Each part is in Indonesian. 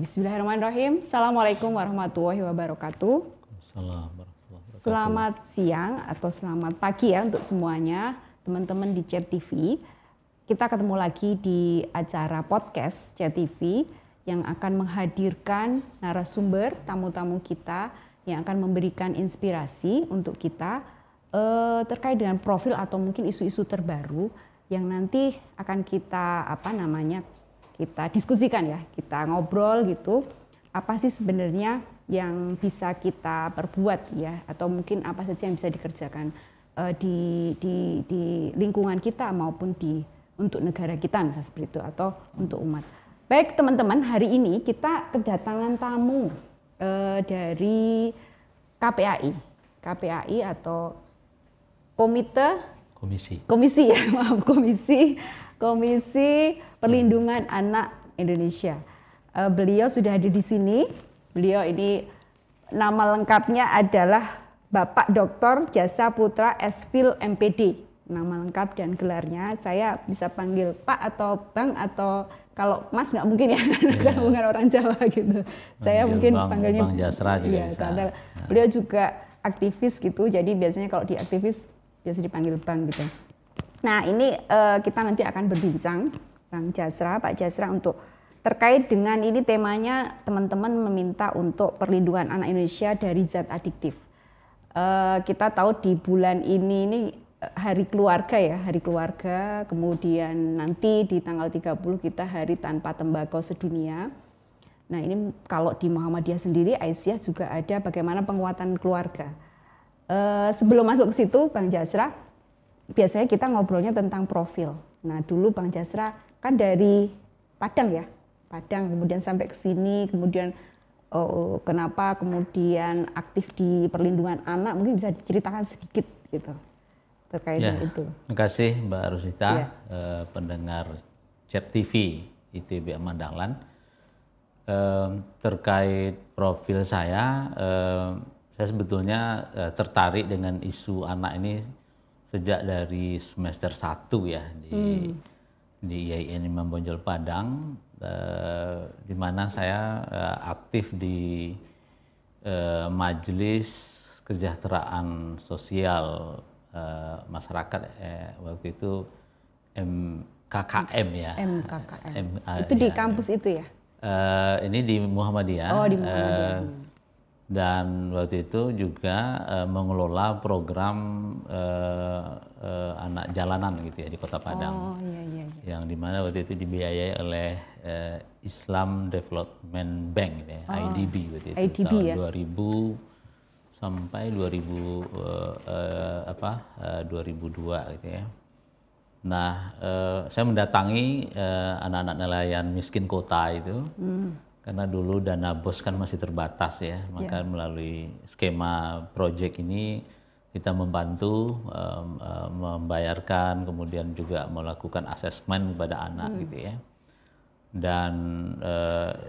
Bismillahirrahmanirrahim. Assalamualaikum warahmatullahi wabarakatuh. Selamat siang atau selamat pagi ya untuk semuanya teman-teman di Chat TV. Kita ketemu lagi di acara podcast Chat TV yang akan menghadirkan narasumber tamu-tamu kita yang akan memberikan inspirasi untuk kita terkait dengan profil atau mungkin isu-isu terbaru yang nanti akan kita kita diskusikan ya, kita ngobrol gitu, apa sih sebenarnya yang bisa kita perbuat ya, atau mungkin apa saja yang bisa dikerjakan di lingkungan kita maupun untuk negara kita misalnya seperti itu, atau untuk umat. Baik teman-teman, hari ini kita kedatangan tamu dari KPAI atau Komisi Perlindungan Anak Indonesia. Beliau sudah hadir di sini. Beliau ini nama lengkapnya adalah Bapak Dr. Jasa Putra S.Phil MPD. Nama lengkap dan gelarnya saya bisa panggil Pak atau Bang, atau kalau Mas nggak mungkin ya, karena bukan orang Jawa gitu. Saya mungkin panggilnya Bang Jasra juga ya, karena beliau juga aktivis gitu. Jadi biasanya kalau di aktivis biasa dipanggil Bang gitu. Nah ini kita nanti akan berbincang Bang Jasra, Pak Jasra, untuk terkait dengan ini temanya teman-teman meminta untuk perlindungan anak Indonesia dari zat adiktif. Kita tahu di bulan ini hari keluarga ya, hari keluarga, kemudian nanti di tanggal 30 kita hari tanpa tembakau sedunia. Nah ini kalau di Muhammadiyah sendiri, Aisyah juga ada bagaimana penguatan keluarga. Sebelum masuk ke situ Bang Jasra, biasanya kita ngobrolnya tentang profil. Nah dulu Bang Jasra kan dari Padang ya, Padang kemudian sampai ke sini, kemudian kenapa kemudian aktif di perlindungan anak, mungkin bisa diceritakan sedikit gitu terkait dengan itu. Terima kasih Mbak Rosita, pendengar Chat TV ITB Ahmad Dahlan. Terkait profil saya sebetulnya tertarik dengan isu anak ini sejak dari semester 1 ya di IAIN Imam Bonjol Padang, di mana saya aktif di Majelis Kesejahteraan Sosial Masyarakat, waktu itu MKKM ya. MKKM. Itu di kampus itu ya? Ini di Muhammadiyah. Oh, di Muhammadiyah. Dan waktu itu juga mengelola program anak jalanan gitu ya di Kota Padang. Oh, iya. Yang dimana waktu itu dibiayai oleh Islam Development Bank gitu ya, IDB waktu itu. IDB tahun ya? 2000 sampai 2002 gitu ya. Nah, saya mendatangi anak-anak nelayan miskin kota itu. Karena dulu dana BOS kan masih terbatas ya, maka melalui skema proyek ini kita membantu membayarkan, kemudian juga melakukan asesmen kepada anak gitu ya.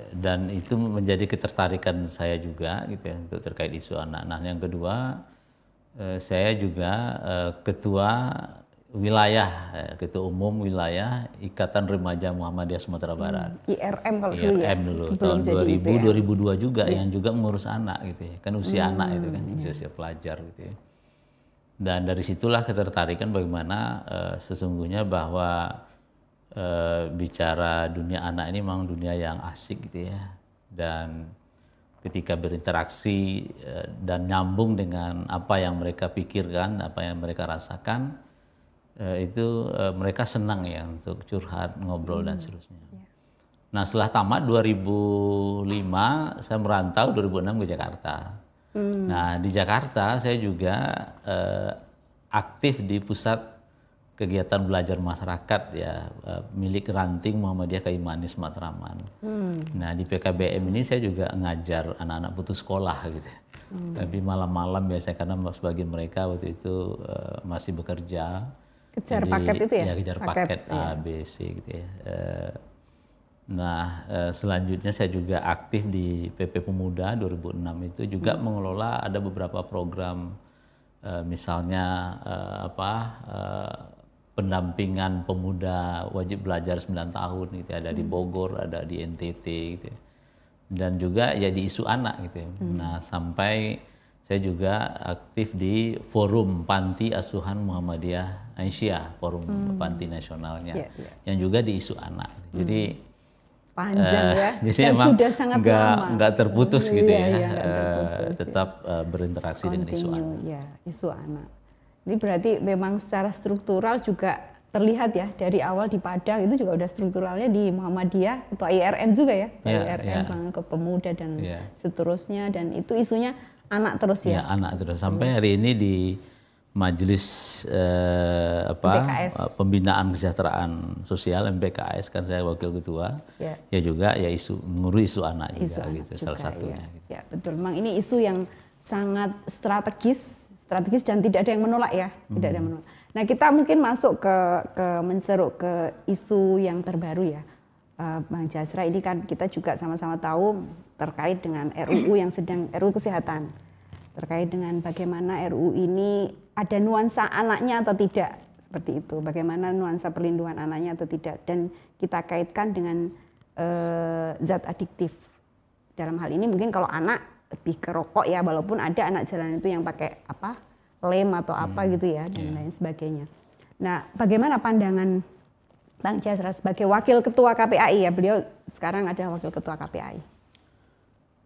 Dan itu menjadi ketertarikan saya juga gitu ya untuk terkait isu anak. Nah yang kedua, saya juga ketua umum wilayah Ikatan Remaja Muhammadiyah Sumatera Barat. IRM kalau dulu ya. IRM dulu tahun 2000 2002 juga yang juga mengurus anak gitu ya. Kan usia anak itu kan, usia pelajar gitu ya. Dan dari situlah ketertarikan bagaimana sesungguhnya bahwa bicara dunia anak ini memang dunia yang asik gitu ya. Dan ketika berinteraksi dan nyambung dengan apa yang mereka pikirkan, apa yang mereka rasakan, itu mereka senang ya untuk curhat, ngobrol dan seterusnya. Nah setelah tamat 2005 saya merantau 2006 ke Jakarta. Nah di Jakarta saya juga aktif di pusat kegiatan belajar masyarakat ya, milik ranting Muhammadiyah Kayu Manis Matraman. Nah di PKBM ini saya juga ngajar anak-anak putus sekolah gitu. Tapi malam-malam biasanya karena sebagian mereka waktu itu masih bekerja. Kejar paket itu ya? Ya kejar paket A, B, C gitu ya. Nah selanjutnya saya juga aktif di PP Pemuda 2006 itu juga mengelola ada beberapa program, misalnya pendampingan pemuda wajib belajar 9 tahun gitu, ada di Bogor, ada di NTT gitu. dan juga ya di isu anak gitu ya. Nah, sampai saya juga aktif di forum Panti Asuhan Muhammadiyah Aisyah, forum Panti Nasionalnya, yang juga di isu anak. Jadi panjang ya, jadi dan emang sudah sangat lama. nggak terputus gitu ya, nggak terputus, tetap berinteraksi dengan isu anak. Ya, isu anak. Ini berarti memang secara struktural juga terlihat ya, dari awal di Padang itu juga udah strukturalnya di Muhammadiyah atau IRM juga ya, IRM ke pemuda dan seterusnya, dan itu isunya anak terus ya. Anak terus sampai hari ini di Majelis Pembinaan Kesejahteraan Sosial MPKS, kan saya wakil ketua, ya juga ya mengurus isu anak juga gitu, salah satunya. Ya betul, memang ini isu yang sangat strategis dan tidak ada yang menolak ya, tidak ada yang menolak. Nah, kita mungkin masuk ke menceruk ke isu yang terbaru ya, Bang Jasra. Ini kan kita juga sama-sama tahu terkait dengan RUU yang sedang, RUU Kesehatan, terkait dengan bagaimana RUU ini ada nuansa anaknya atau tidak, seperti itu. Bagaimana nuansa perlindungan anaknya atau tidak, dan kita kaitkan dengan zat adiktif. Dalam hal ini mungkin kalau anak lebih ke rokok ya, walaupun ada anak jalanan itu yang pakai lem atau apa gitu ya, dan lain sebagainya. Nah, bagaimana pandangan Bang Jasra sebagai wakil ketua KPAI ya, beliau sekarang ada wakil ketua KPAI.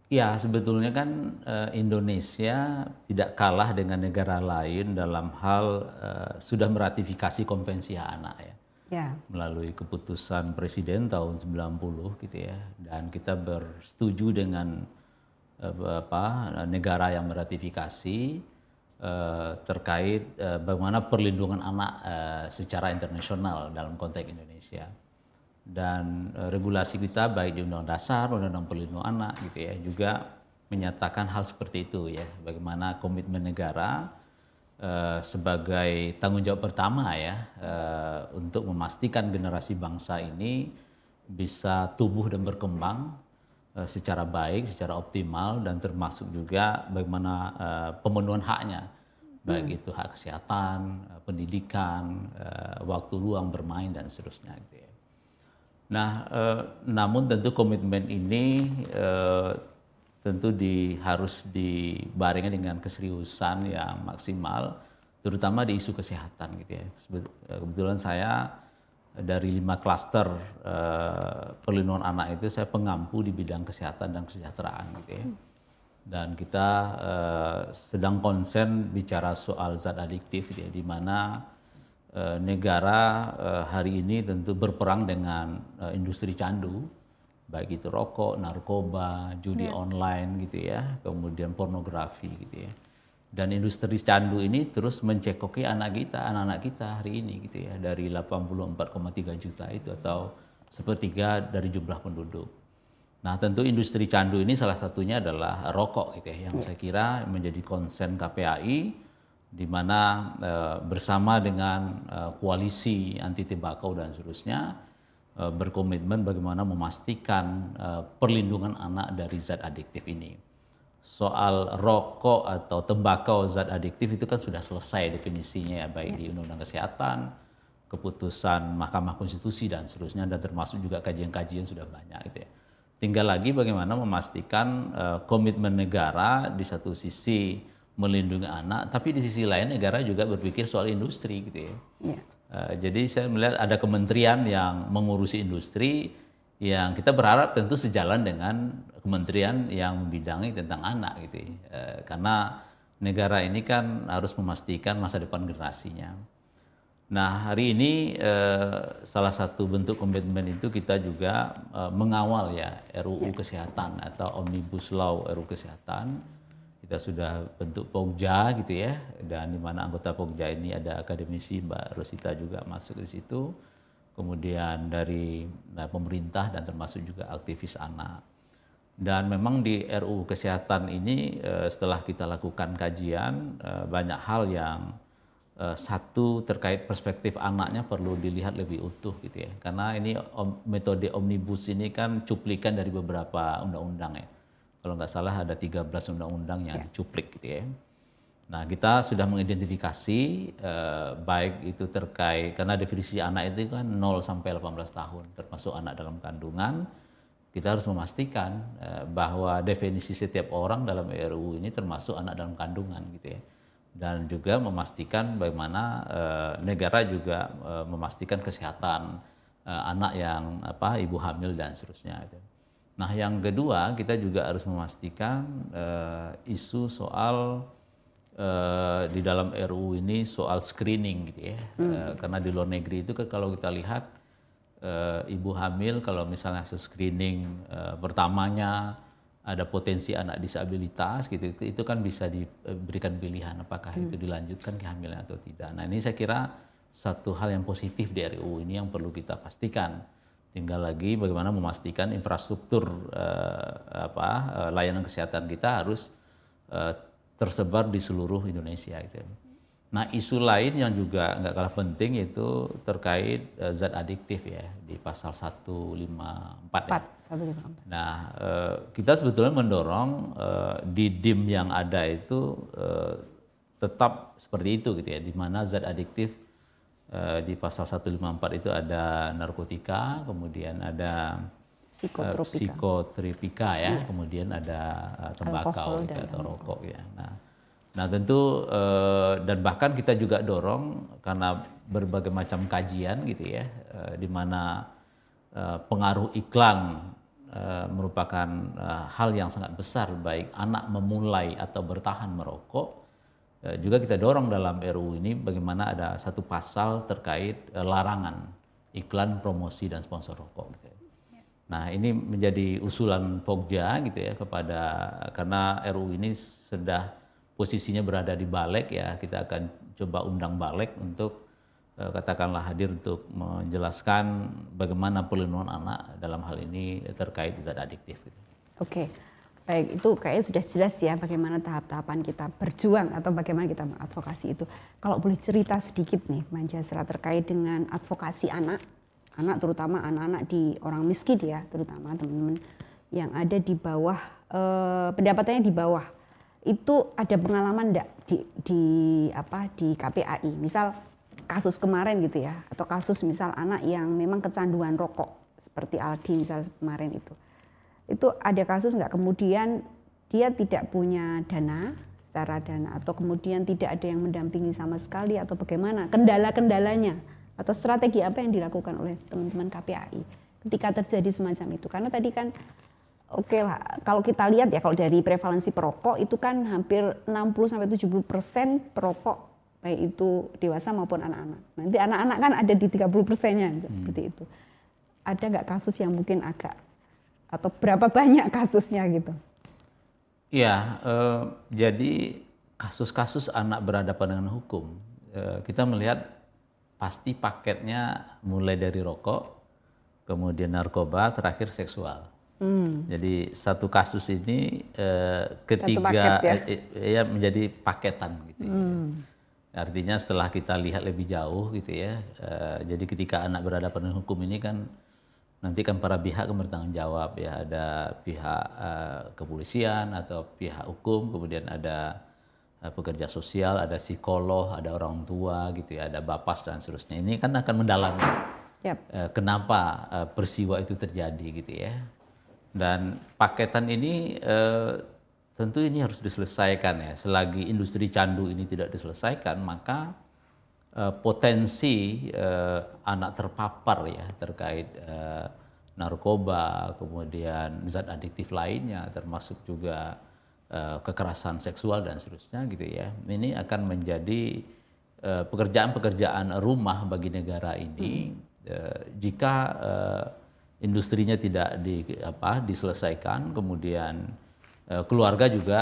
Ya, sebetulnya kan Indonesia tidak kalah dengan negara lain dalam hal sudah meratifikasi Konvensi Hak Anak ya. Melalui keputusan Presiden tahun 90 gitu ya, dan kita bersetuju dengan negara yang meratifikasi terkait bagaimana perlindungan anak secara internasional dalam konteks Indonesia. Dan regulasi kita baik di Undang-Undang Dasar, Undang-Undang Perlindungan Anak gitu ya, juga menyatakan hal seperti itu ya, bagaimana komitmen negara sebagai tanggung jawab pertama ya untuk memastikan generasi bangsa ini bisa tumbuh dan berkembang secara baik, secara optimal, dan termasuk juga bagaimana pemenuhan haknya, baik itu hak kesehatan, pendidikan, waktu luang bermain dan seterusnya gitu ya. Nah, namun tentu komitmen ini tentu harus dibarengi dengan keseriusan yang maksimal, terutama di isu kesehatan gitu ya. Kebetulan saya dari 5 klaster perlindungan anak itu saya pengampu di bidang kesehatan dan kesejahteraan gitu ya. Dan kita sedang konsen bicara soal zat adiktif gitu ya, di mana negara hari ini tentu berperang dengan industri candu, baik itu rokok, narkoba, judi online gitu ya, kemudian pornografi gitu ya. Dan industri candu ini terus mencekoki anak-anak kita hari ini gitu ya, dari 84,3 juta itu atau sepertiga dari jumlah penduduk. Nah, tentu industri candu ini salah satunya adalah rokok gitu ya, yang saya kira menjadi konsen KPAI, di mana bersama dengan koalisi anti tembakau dan seterusnya berkomitmen bagaimana memastikan perlindungan anak dari zat adiktif ini. Soal rokok atau tembakau zat adiktif itu kan sudah selesai definisinya ya, baik di Undang-Undang Kesehatan, keputusan Mahkamah Konstitusi dan seterusnya, dan termasuk juga kajian-kajian sudah banyak gitu ya. Tinggal lagi bagaimana memastikan komitmen negara di satu sisi melindungi anak, tapi di sisi lain negara juga berpikir soal industri gitu ya. Jadi saya melihat ada kementerian yang mengurusi industri, yang kita berharap tentu sejalan dengan kementerian yang membidangi tentang anak gitu ya. Karena negara ini kan harus memastikan masa depan generasinya. Nah, hari ini salah satu bentuk komitmen itu kita juga mengawal ya RUU Kesehatan atau Omnibus Law RUU Kesehatan. Kita sudah bentuk Pokja gitu ya, dan di mana anggota Pokja ini ada akademisi Mbak Rosita juga masuk di situ, kemudian dari pemerintah dan termasuk juga aktivis anak. Dan memang di RUU Kesehatan ini setelah kita lakukan kajian, banyak hal yang satu terkait perspektif anaknya perlu dilihat lebih utuh gitu ya, karena ini metode omnibus ini kan cuplikan dari beberapa undang-undang ya. Kalau nggak salah ada 13 undang-undang yang dicuplik gitu ya. Nah, kita sudah mengidentifikasi baik itu terkait, karena definisi anak itu kan 0 sampai 18 tahun, termasuk anak dalam kandungan, kita harus memastikan bahwa definisi setiap orang dalam RUU ini termasuk anak dalam kandungan gitu ya. Dan juga memastikan bagaimana negara juga memastikan kesehatan anak yang ibu hamil dan seterusnya gitu. Nah, yang kedua kita juga harus memastikan isu soal di dalam RUU ini soal screening gitu ya. Karena di luar negeri itu kan kalau kita lihat ibu hamil kalau misalnya hasil screening pertamanya ada potensi anak disabilitas gitu, itu kan bisa diberikan pilihan apakah itu dilanjutkan kehamilan atau tidak. Nah, ini saya kira satu hal yang positif di RUU ini yang perlu kita pastikan. Tinggal lagi bagaimana memastikan infrastruktur layanan kesehatan kita harus tersebar di seluruh Indonesia gitu. Nah, isu lain yang juga nggak kalah penting yaitu terkait zat adiktif ya di pasal 154 ya. 154. Nah, kita sebetulnya mendorong di DIM yang ada itu tetap seperti itu gitu ya, di mana zat adiktif di pasal 154 itu ada narkotika, kemudian ada psikotropika ya, kemudian ada tembakau gitu, atau rokok ya. Nah tentu dan bahkan kita juga dorong karena berbagai macam kajian gitu ya, di mana pengaruh iklan merupakan hal yang sangat besar baik anak memulai atau bertahan merokok. Juga kita dorong dalam RUU ini bagaimana ada satu pasal terkait larangan iklan, promosi dan sponsor rokok gitu. Nah, ini menjadi usulan Pokja gitu ya karena RUU ini sudah posisinya berada di Balek ya, kita akan coba undang Balek untuk katakanlah hadir untuk menjelaskan bagaimana perlindungan anak dalam hal ini terkait zat adiktif. Gitu. Oke, baik, itu kayaknya sudah jelas ya bagaimana tahap-tahapan kita berjuang atau bagaimana kita mengadvokasi itu. Kalau boleh cerita sedikit nih, Manjasra, terkait dengan advokasi anak terutama anak-anak di orang miskin ya, terutama teman-teman yang ada di bawah, pendapatannya di bawah. Itu ada pengalaman enggak di KPAI, misal kasus kemarin gitu ya, atau kasus misal anak yang memang kecanduan rokok seperti Aldi misal kemarin itu ada kasus enggak kemudian dia tidak punya secara dana atau kemudian tidak ada yang mendampingi sama sekali atau bagaimana kendala-kendalanya atau strategi apa yang dilakukan oleh teman-teman KPAI ketika terjadi semacam itu, karena tadi kan oke lah, kalau kita lihat ya kalau dari prevalensi perokok itu kan hampir 60-70% perokok baik itu dewasa maupun anak-anak. Nanti anak-anak kan ada di 30%-nya seperti itu. Ada nggak kasus yang mungkin agak atau berapa banyak kasusnya gitu? Iya, jadi kasus-kasus anak berhadapan dengan hukum kita melihat pasti paketnya mulai dari rokok, kemudian narkoba, terakhir seksual. Jadi satu kasus ini ketiga ya menjadi paketan gitu ya. Artinya setelah kita lihat lebih jauh gitu ya, jadi ketika anak berhadapan dengan hukum ini kan nanti kan para pihak bertanggung jawab ya, ada pihak kepolisian atau pihak hukum, kemudian ada pekerja sosial, ada psikolog, ada orang tua gitu ya, ada bapas dan seterusnya. Ini kan akan mendalami kenapa peristiwa itu terjadi gitu ya. Dan paketan ini tentu ini harus diselesaikan ya. Selagi industri candu ini tidak diselesaikan, maka potensi anak terpapar ya terkait narkoba, kemudian zat adiktif lainnya, termasuk juga kekerasan seksual dan seterusnya gitu ya. Ini akan menjadi pekerjaan-pekerjaan rumah bagi negara ini jika industrinya tidak diselesaikan, kemudian keluarga juga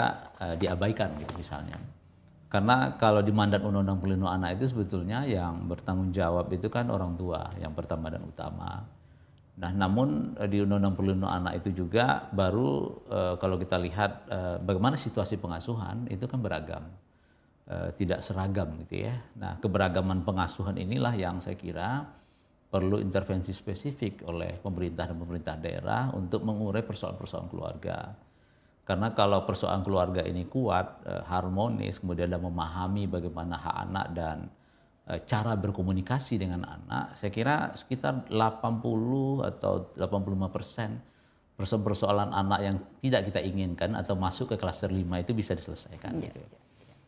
diabaikan gitu misalnya. Karena kalau di mandat Undang-Undang Perlindungan Anak itu sebetulnya yang bertanggung jawab itu kan orang tua yang pertama dan utama. Nah, namun di Undang-Undang Perlindungan Anak itu juga baru kalau kita lihat bagaimana situasi pengasuhan itu kan beragam, tidak seragam gitu ya. Nah, keberagaman pengasuhan inilah yang saya kira perlu intervensi spesifik oleh pemerintah dan pemerintah daerah untuk mengurai persoalan-persoalan keluarga. Karena kalau persoalan keluarga ini kuat, harmonis, kemudian ada memahami bagaimana hak anak dan cara berkomunikasi dengan anak, saya kira sekitar 80 atau 85% persoalan anak yang tidak kita inginkan atau masuk ke klaster 5 itu bisa diselesaikan. Gitu.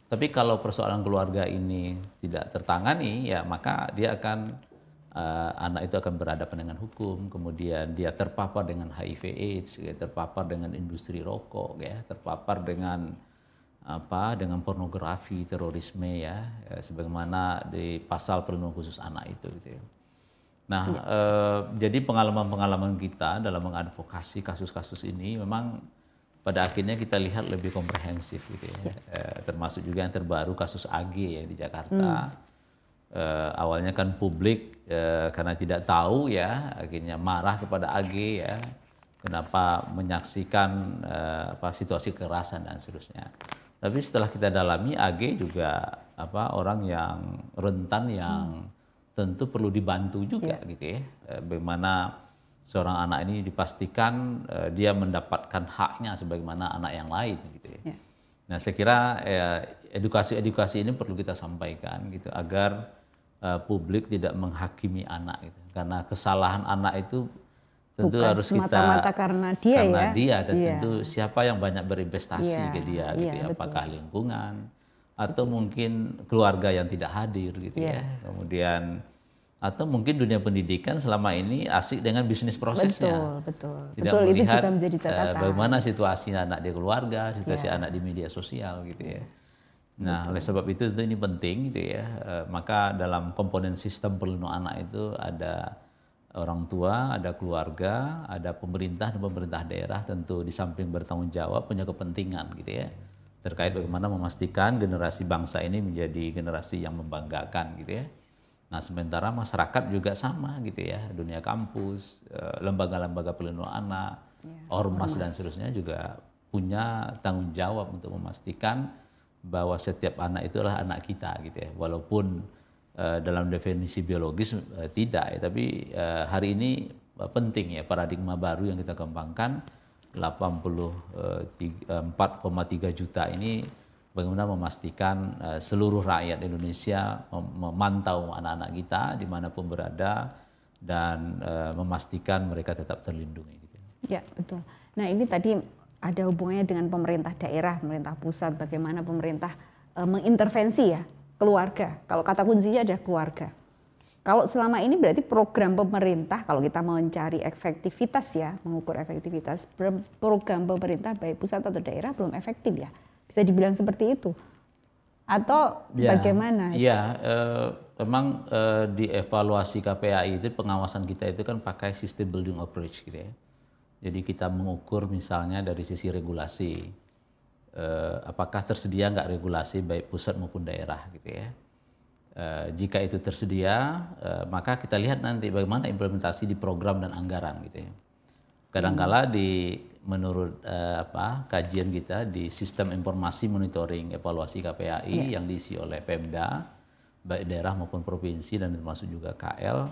Tapi kalau persoalan keluarga ini tidak tertangani, ya maka dia akan anak itu akan berhadapan dengan hukum, kemudian dia terpapar dengan HIV/AIDS, ya, terpapar dengan industri rokok, ya, terpapar dengan dengan pornografi, terorisme, ya, sebagaimana di pasal perlindungan khusus anak itu, gitu ya. Nah, jadi pengalaman-pengalaman kita dalam mengadvokasi kasus-kasus ini memang pada akhirnya kita lihat lebih komprehensif, gitu ya. Termasuk juga yang terbaru kasus AG ya di Jakarta. Awalnya kan publik karena tidak tahu, ya, akhirnya marah kepada AG, ya, kenapa menyaksikan situasi kekerasan dan seterusnya. Tapi setelah kita dalami, AG juga orang yang rentan, yang tentu perlu dibantu juga, gitu ya. Bagaimana seorang anak ini dipastikan dia mendapatkan haknya sebagaimana anak yang lain, gitu ya. Nah, saya kira edukasi ini perlu kita sampaikan, gitu, agar publik tidak menghakimi anak, gitu. Karena kesalahan anak itu tentu bukan harus semata-mata karena dia, dan tentu siapa yang banyak berinvestasi ke dia, gitu ya. Apakah lingkungan atau mungkin keluarga yang tidak hadir, gitu ya. Kemudian atau mungkin dunia pendidikan selama ini asik dengan bisnis prosesnya. Tidak itu melihat juga menjadi catatan. Bagaimana situasi anak di keluarga, situasi anak di media sosial, gitu ya. Nah, oleh sebab itu tentu ini penting, gitu ya. Maka dalam komponen sistem perlindungan anak itu ada orang tua, ada keluarga, ada pemerintah dan pemerintah daerah, tentu di samping bertanggung jawab punya kepentingan, gitu ya, terkait bagaimana memastikan generasi bangsa ini menjadi generasi yang membanggakan, gitu ya. Nah, sementara masyarakat juga sama, gitu ya, dunia kampus, lembaga-lembaga perlindungan anak, ormas dan seterusnya juga punya tanggung jawab untuk memastikan bahwa setiap anak itu adalah anak kita, gitu ya. Walaupun dalam definisi biologis tidak, ya, tapi hari ini penting, ya, paradigma baru yang kita kembangkan, 84,3 juta ini bagaimana memastikan seluruh rakyat Indonesia memantau anak-anak kita dimanapun berada dan memastikan mereka tetap terlindungi. Gitu. Ya, betul. Nah, ini tadi ada hubungannya dengan pemerintah daerah, pemerintah pusat, bagaimana pemerintah mengintervensi, ya, keluarga. Kalau kata kuncinya ada keluarga. Kalau selama ini berarti program pemerintah, kalau kita mau mencari efektivitas, ya, mengukur efektivitas, program pemerintah baik pusat atau daerah belum efektif, ya. Bisa dibilang seperti itu? Atau bagaimana? Iya, memang di evaluasi KPAI itu pengawasan kita itu kan pakai sistem building approach, gitu ya. Jadi kita mengukur misalnya dari sisi regulasi, apakah tersedia nggak regulasi baik pusat maupun daerah, gitu ya. Jika itu tersedia, maka kita lihat nanti bagaimana implementasi di program dan anggaran, gitu ya. Kadangkala menurut kajian kita di sistem informasi monitoring evaluasi KPAI yang diisi oleh Pemda, baik daerah maupun provinsi dan termasuk juga KL,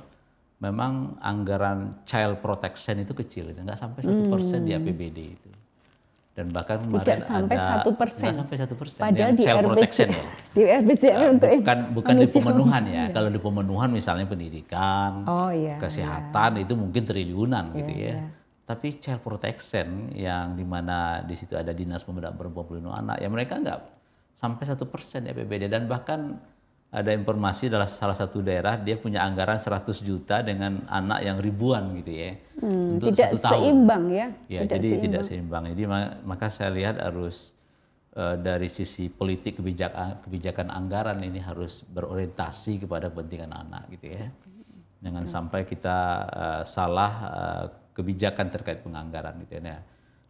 memang anggaran child protection itu kecil, nggak sampai 1% di APBD itu. Dan bahkan kemarin tidak sampai 1%. Nggak sampai 1%. Padahal di RBCM, di RBCM untuk bukan di pemenuhan, ya. Kalau di pemenuhan misalnya pendidikan, kesehatan itu mungkin triliunan, gitu ya. Tapi child protection yang dimana di situ ada Dinas Pemberdayaan Perempuan Perlindungan Anak, ya mereka nggak sampai 1% ya APBD. Dan bahkan ada informasi dalam salah satu daerah dia punya anggaran 100 juta dengan anak yang ribuan, gitu ya. Untuk tidak 1 tahun. Seimbang, ya. Tidak seimbang. Jadi maka saya lihat harus dari sisi politik kebijakan anggaran ini harus berorientasi kepada kepentingan anak, gitu ya. Jangan sampai kita salah kebijakan terkait penganggaran, gitu ya.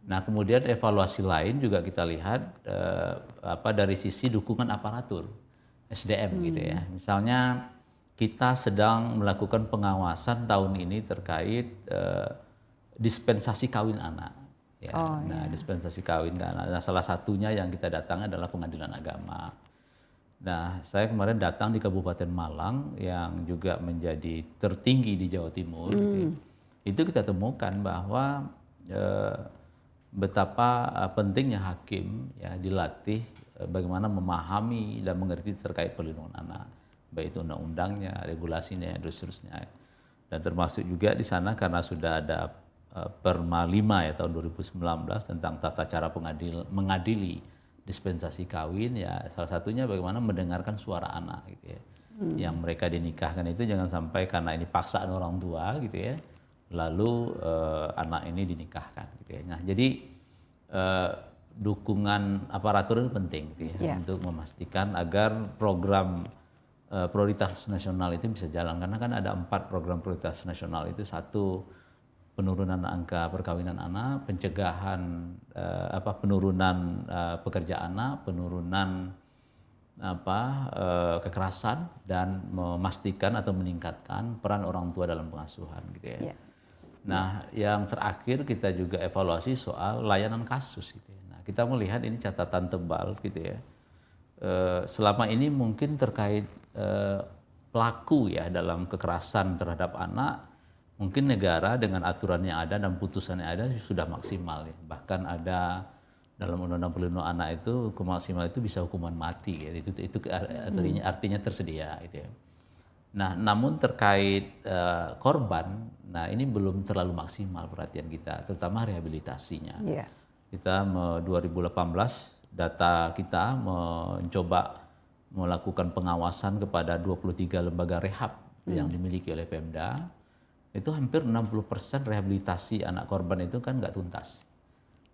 Nah, kemudian evaluasi lain juga kita lihat dari sisi dukungan aparatur SDM, gitu ya. Misalnya kita sedang melakukan pengawasan tahun ini terkait dispensasi kawin anak. Ya. Dispensasi kawin anak. Nah, salah satunya yang kita datang adalah Pengadilan Agama. Nah, saya kemarin datang di Kabupaten Malang yang juga menjadi tertinggi di Jawa Timur. Gitu. Itu kita temukan bahwa betapa pentingnya hakim, ya, dilatih bagaimana memahami dan mengerti terkait perlindungan anak, baik itu undang-undangnya, regulasinya, dan seterusnya. Dan termasuk juga di sana karena sudah ada Perma 5 ya tahun 2019 tentang tata cara mengadili dispensasi kawin, ya salah satunya bagaimana mendengarkan suara anak gitu ya. Yang mereka dinikahkan itu jangan sampai karena ini paksaan orang tua gitu ya, lalu anak ini dinikahkan gitu ya. Nah jadi dukungan aparatur itu penting gitu ya, untuk memastikan agar program prioritas nasional itu bisa jalan, karena kan ada 4 program prioritas nasional itu. Satu, penurunan angka perkawinan anak, pencegahan penurunan pekerja anak, penurunan kekerasan, dan memastikan atau meningkatkan peran orang tua dalam pengasuhan gitu ya. Nah, yang terakhir kita juga evaluasi soal layanan kasus gitu ya. Nah, kita melihat ini catatan tebal gitu ya. Selama ini mungkin terkait pelaku ya dalam kekerasan terhadap anak, mungkin negara dengan aturan yang ada dan putusan yang ada sudah maksimal ya. Bahkan ada dalam Undang-Undang Perlindungan Anak itu hukuman maksimal itu bisa hukuman mati ya. Itu artinya tersedia gitu ya. Nah, namun terkait korban, nah ini belum terlalu maksimal perhatian kita, terutama rehabilitasinya. Kita 2018 data kita mencoba melakukan pengawasan kepada 23 lembaga rehab yang dimiliki oleh Pemda. Itu hampir 60% rehabilitasi anak korban itu kan nggak tuntas.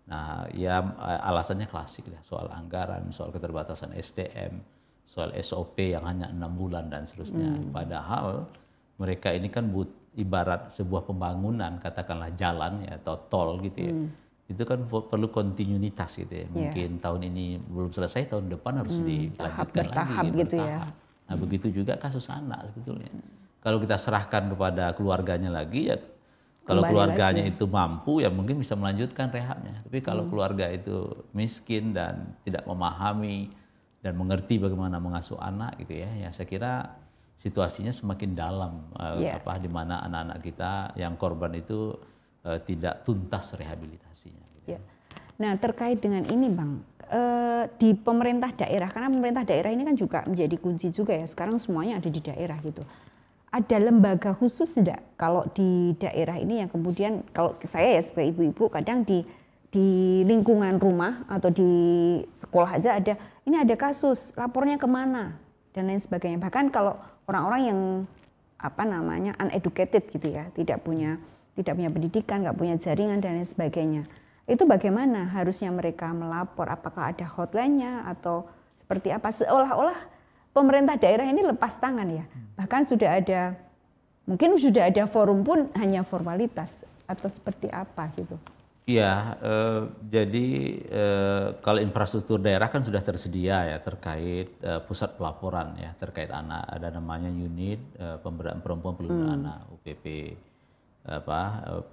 Nah, ya alasannya klasik ya, soal anggaran, soal keterbatasan SDM, soal SOP yang hanya 6 bulan dan seterusnya. Padahal mereka ini kan ibarat sebuah pembangunan, katakanlah jalan ya atau tol gitu ya. Itu kan perlu kontinuitas gitu ya. Mungkin tahun ini belum selesai, tahun depan harus dilanjutkan lagi gitu ya. Nah, begitu juga kasus anak sebetulnya. Kalau kita serahkan kepada keluarganya lagi ya, kalau keluarganya itu mampu ya mungkin bisa melanjutkan rehabnya. Tapi kalau keluarga itu miskin dan tidak memahami dan mengerti bagaimana mengasuh anak gitu ya, ya saya kira situasinya semakin dalam, di mana anak-anak kita yang korban itu tidak tuntas rehabilitasinya. Gitu. Nah, terkait dengan ini Bang, di pemerintah daerah, karena pemerintah daerah ini kan juga menjadi kunci juga ya, sekarang semuanya ada di daerah gitu. Ada lembaga khusus tidak kalau di daerah ini yang kemudian, kalau saya ya sebagai ibu-ibu kadang di lingkungan rumah atau di sekolah aja ada, ini ada kasus, lapornya kemana dan lain sebagainya. Bahkan kalau orang-orang yang uneducated gitu ya, tidak punya pendidikan, nggak punya jaringan dan lain sebagainya, itu bagaimana harusnya mereka melapor? Apakah ada hotline-nya atau seperti apa? Seolah-olah pemerintah daerah ini lepas tangan ya. Bahkan mungkin sudah ada forum pun hanya formalitas atau seperti apa gitu. Iya, jadi kalau infrastruktur daerah kan sudah tersedia ya terkait pusat pelaporan ya terkait anak. Ada namanya unit pemberdayaan perempuan pelindungan anak UPP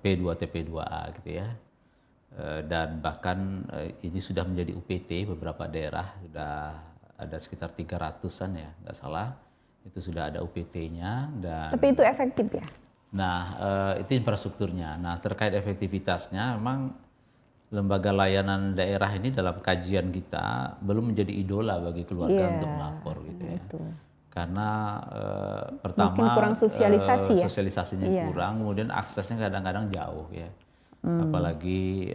P2TP2A gitu ya. Dan bahkan ini sudah menjadi UPT beberapa daerah, sudah ada sekitar 300-an ya, nggak salah. Itu sudah ada UPT-nya. Tapi itu efektif ya? Nah, itu infrastrukturnya. Nah, terkait efektivitasnya, memang lembaga layanan daerah ini dalam kajian kita belum menjadi idola bagi keluarga untuk melapor gitu ya. Itu. Karena pertama mungkin kurang sosialisasi sosialisasinya kurang, kemudian aksesnya kadang-kadang jauh ya. Apalagi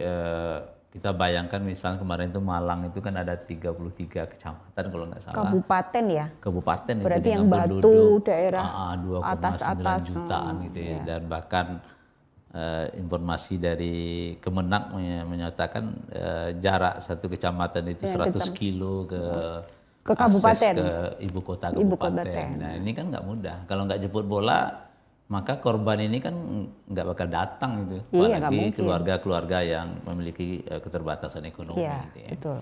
kita bayangkan misalnya kemarin itu Malang itu kan ada 33 kecamatan kalau nggak salah. Kabupaten ya? Kabupaten berarti itu yang Batu, daerah 2,9 jutaan gitu ya. Dan bahkan informasi dari Kemenak menyatakan jarak satu kecamatan itu 100 kilo ke kabupaten, ke ibu kota kabupaten. Nah ini kan nggak mudah. Kalau nggak jemput bola, maka korban ini kan nggak bakal datang gitu. Apalagi keluarga-keluarga yang memiliki keterbatasan ekonomi. Gitu ya. Betul.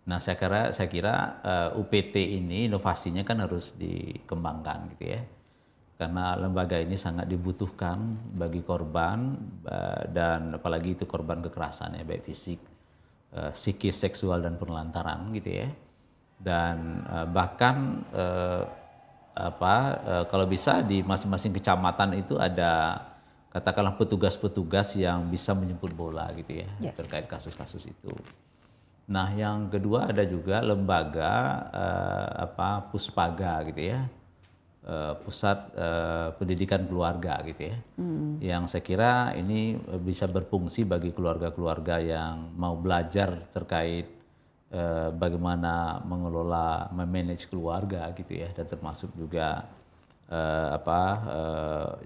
Nah saya kira UPT ini inovasinya kan harus dikembangkan gitu ya. Karena lembaga ini sangat dibutuhkan bagi korban dan apalagi itu korban kekerasan ya, baik fisik, psikis, seksual dan penelantaran gitu ya. Dan bahkan kalau bisa di masing-masing kecamatan itu ada katakanlah petugas-petugas yang bisa menjemput bola gitu ya, terkait kasus-kasus itu. Nah yang kedua ada juga lembaga Puspaga gitu ya, pusat pendidikan keluarga gitu ya. Yang saya kira ini bisa berfungsi bagi keluarga-keluarga yang mau belajar terkait bagaimana mengelola, memanage keluarga gitu ya, dan termasuk juga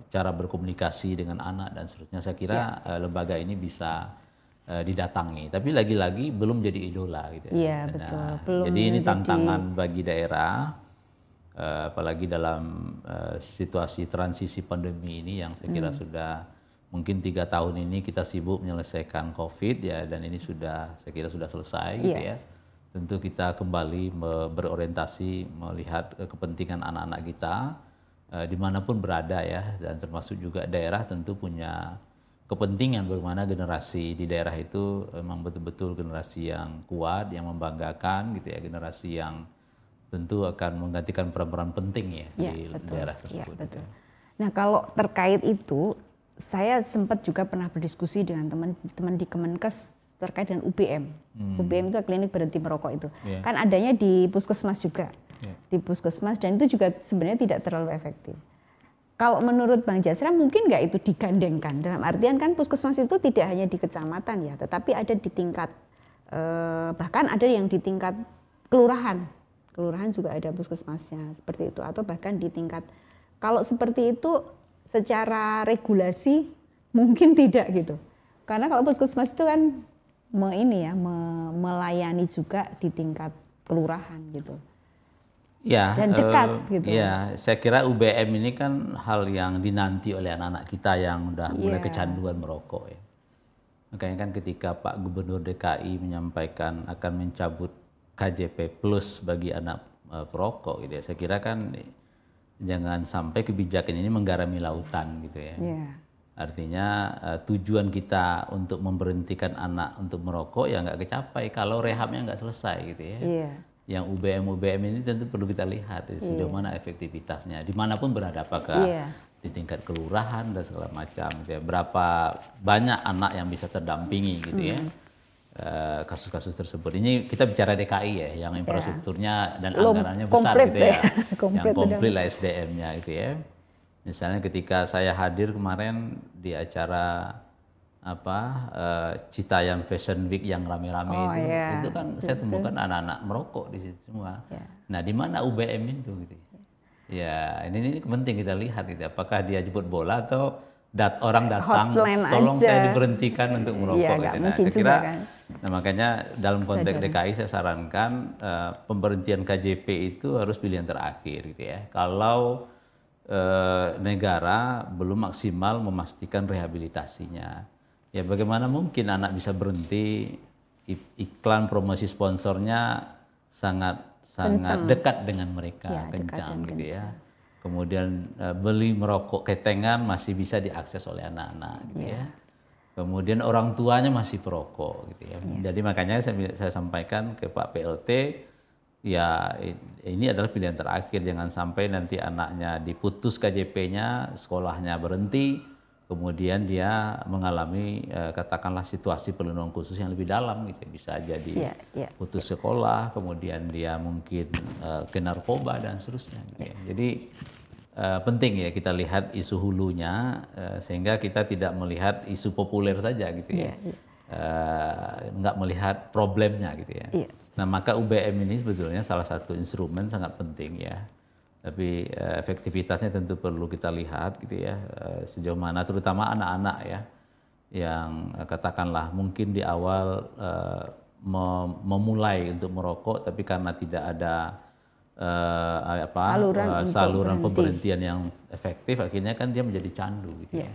cara berkomunikasi dengan anak dan seterusnya. Saya kira lembaga ini bisa didatangi, tapi lagi-lagi belum jadi idola gitu ya. Iya, betul. Belum Jadi ini jadi tantangan bagi daerah, apalagi dalam situasi transisi pandemi ini yang saya kira sudah mungkin 3 tahun ini kita sibuk menyelesaikan COVID ya, dan ini sudah saya kira sudah selesai gitu ya. Tentu kita kembali berorientasi melihat kepentingan anak-anak kita dimanapun berada ya, dan termasuk juga daerah tentu punya kepentingan bagaimana generasi di daerah itu memang betul-betul generasi yang kuat, yang membanggakan gitu ya, generasi yang tentu akan menggantikan peran-peran penting ya, di daerah tersebut. Ya, betul. Nah, kalau terkait itu, saya sempat juga pernah berdiskusi dengan teman-teman di Kemenkes terkait dengan UBM. UBM itu klinik berhenti merokok itu. Kan adanya di puskesmas juga. Di puskesmas, dan itu juga sebenarnya tidak terlalu efektif. Kalau menurut Bang Jasra mungkin nggak itu digandengkan? Dalam artian kan puskesmas itu tidak hanya di kecamatan ya, tetapi ada di tingkat, bahkan ada yang di tingkat kelurahan. Kelurahan juga ada puskesmasnya seperti itu, atau bahkan di tingkat, kalau seperti itu secara regulasi mungkin tidak gitu. Karena kalau puskesmas itu kan melayani juga di tingkat kelurahan gitu. Ya, Dan dekat gitu. Ya, saya kira UBM ini kan hal yang dinanti oleh anak-anak kita yang udah mulai kecanduan merokok ya. Makanya kan ketika Pak Gubernur DKI menyampaikan akan mencabut KJP plus bagi anak perokok gitu ya, saya kira kan jangan sampai kebijakan ini menggarami lautan gitu ya. Artinya tujuan kita untuk memberhentikan anak untuk merokok ya nggak kecapai kalau rehabnya nggak selesai gitu ya. Yang UBM ini tentu perlu kita lihat sejauh mana efektivitasnya, dimanapun berada, apakah di tingkat kelurahan dan segala macam, gitu ya. Berapa banyak anak yang bisa terdampingi gitu ya, kasus-kasus tersebut. Ini kita bicara DKI ya, yang infrastrukturnya dan anggarannya besar gitu ya, yang komplit lah SDM-nya gitu ya. Misalnya ketika saya hadir kemarin di acara Citayam Fashion Week yang rame-rame itu kan saya temukan anak-anak merokok di situ semua. Nah, di mana UBM itu gitu. Ya, ini penting kita lihat gitu. Apakah dia jemput bola atau orang datang tolong saya diberhentikan untuk merokok gitu. Nah, saya kira nah makanya dalam konteks DKI saya sarankan pemberhentian KJP itu harus pilihan terakhir gitu ya. Kalau negara belum maksimal memastikan rehabilitasinya. Ya bagaimana mungkin anak bisa berhenti, iklan promosi sponsornya sangat dekat dengan mereka, kencang gitu ya. Kemudian beli merokok ketengan masih bisa diakses oleh anak-anak gitu ya. Kemudian orang tuanya masih perokok gitu ya. Jadi makanya saya sampaikan ke Pak PLT, ya ini adalah pilihan terakhir, jangan sampai nanti anaknya diputus KJP-nya, sekolahnya berhenti, kemudian dia mengalami katakanlah situasi perlindungan khusus yang lebih dalam gitu, bisa jadi putus sekolah, kemudian dia mungkin ke narkoba dan seterusnya gitu ya. Jadi penting ya kita lihat isu hulunya sehingga kita tidak melihat isu populer saja gitu ya. Nggak melihat problemnya gitu ya. Nah, maka UBM ini sebetulnya salah satu instrumen sangat penting ya. Tapi efektivitasnya tentu perlu kita lihat gitu ya, sejauh mana terutama anak-anak ya, yang katakanlah mungkin di awal memulai untuk merokok, tapi karena tidak ada saluran pemberhentian yang efektif, akhirnya kan dia menjadi candu gitu ya.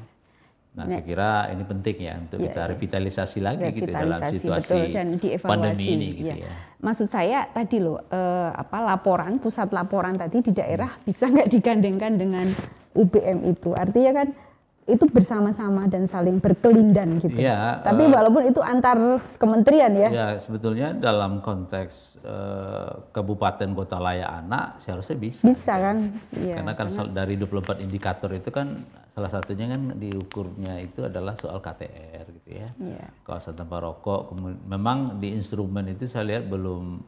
Nah, saya kira ini penting ya untuk kita revitalisasi lagi gitu dalam situasi dan pandemi ini gitu ya. Maksud saya tadi loh, laporan, pusat laporan tadi di daerah bisa nggak digandengkan dengan UBM itu? Artinya kan itu bersama-sama dan saling berkelindan gitu. Ya, tapi walaupun itu antar kementerian ya. Ya, sebetulnya dalam konteks kabupaten kota layak anak seharusnya bisa. Bisa kan? Ya, karena kan dari 24 indikator itu kan salah satunya kan diukurnya itu adalah soal KTR gitu ya. Kawasan tanpa rokok. Memang di instrumen itu saya lihat belum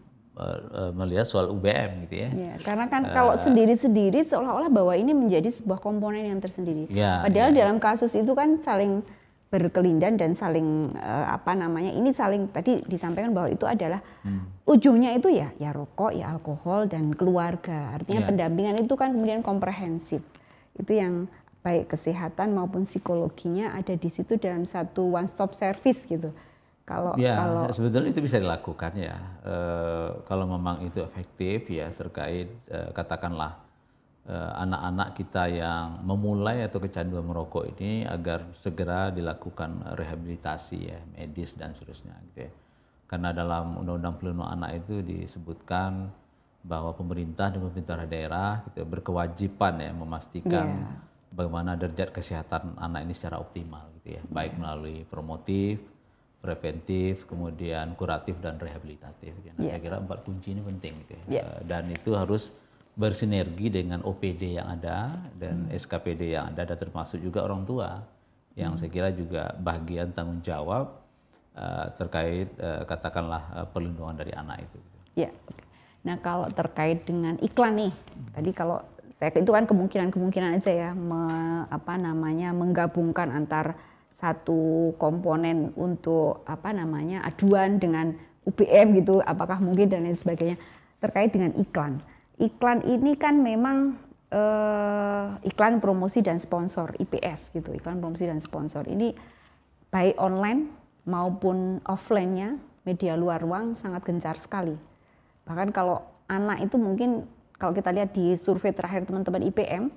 melihat soal UBM gitu ya. Ya, karena kan kalau sendiri-sendiri seolah-olah bahwa ini menjadi sebuah komponen yang tersendiri. Ya, Padahal ya. dalam kasus itu kan saling berkelindan dan saling ini saling tadi disampaikan bahwa itu adalah ujungnya itu ya rokok, ya alkohol dan keluarga. Artinya Ya. pendampingan itu kan kemudian komprehensif. Itu yang baik kesehatan maupun psikologinya ada di situ dalam satu one stop service gitu. Kalau sebetulnya itu bisa dilakukan ya, kalau memang itu efektif ya terkait katakanlah anak-anak kita yang memulai atau kecanduan merokok ini agar segera dilakukan rehabilitasi ya medis dan seterusnya gitu ya. Karena dalam Undang-Undang Pelindungan Anak itu disebutkan bahwa pemerintah dan pemerintah daerah gitu, berkewajiban ya memastikan bagaimana derajat kesehatan anak ini secara optimal gitu ya, baik melalui promotif, preventif, kemudian kuratif dan rehabilitatif. Nah, saya kira 4 kunci ini penting gitu ya. Dan itu harus bersinergi dengan OPD yang ada dan SKPD yang ada dan termasuk juga orang tua yang saya kira juga bagian tanggung jawab terkait katakanlah perlindungan dari anak itu. Ya. Nah, kalau terkait dengan iklan nih, tadi kalau itu kan kemungkinan aja ya menggabungkan antar satu komponen untuk aduan dengan UBM gitu, apakah mungkin dan lain sebagainya terkait dengan iklan. Iklan ini kan memang iklan promosi dan sponsor IPS gitu, iklan promosi dan sponsor ini baik online maupun offline-nya media luar ruang sangat gencar sekali. Bahkan kalau anak itu mungkin kalau kita lihat di survei terakhir teman-teman IPM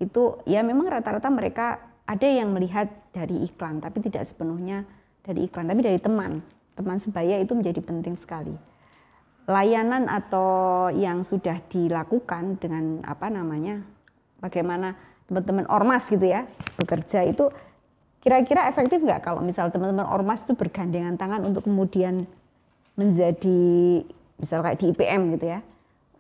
itu ya memang rata-rata mereka ada yang melihat dari iklan, tapi tidak sepenuhnya dari iklan, tapi dari teman sebaya itu menjadi penting sekali. Layanan atau yang sudah dilakukan dengan bagaimana teman-teman ormas gitu ya bekerja itu kira-kira efektif nggak kalau misal teman-teman ormas itu bergandengan tangan untuk kemudian menjadi misal kayak di IPM gitu ya,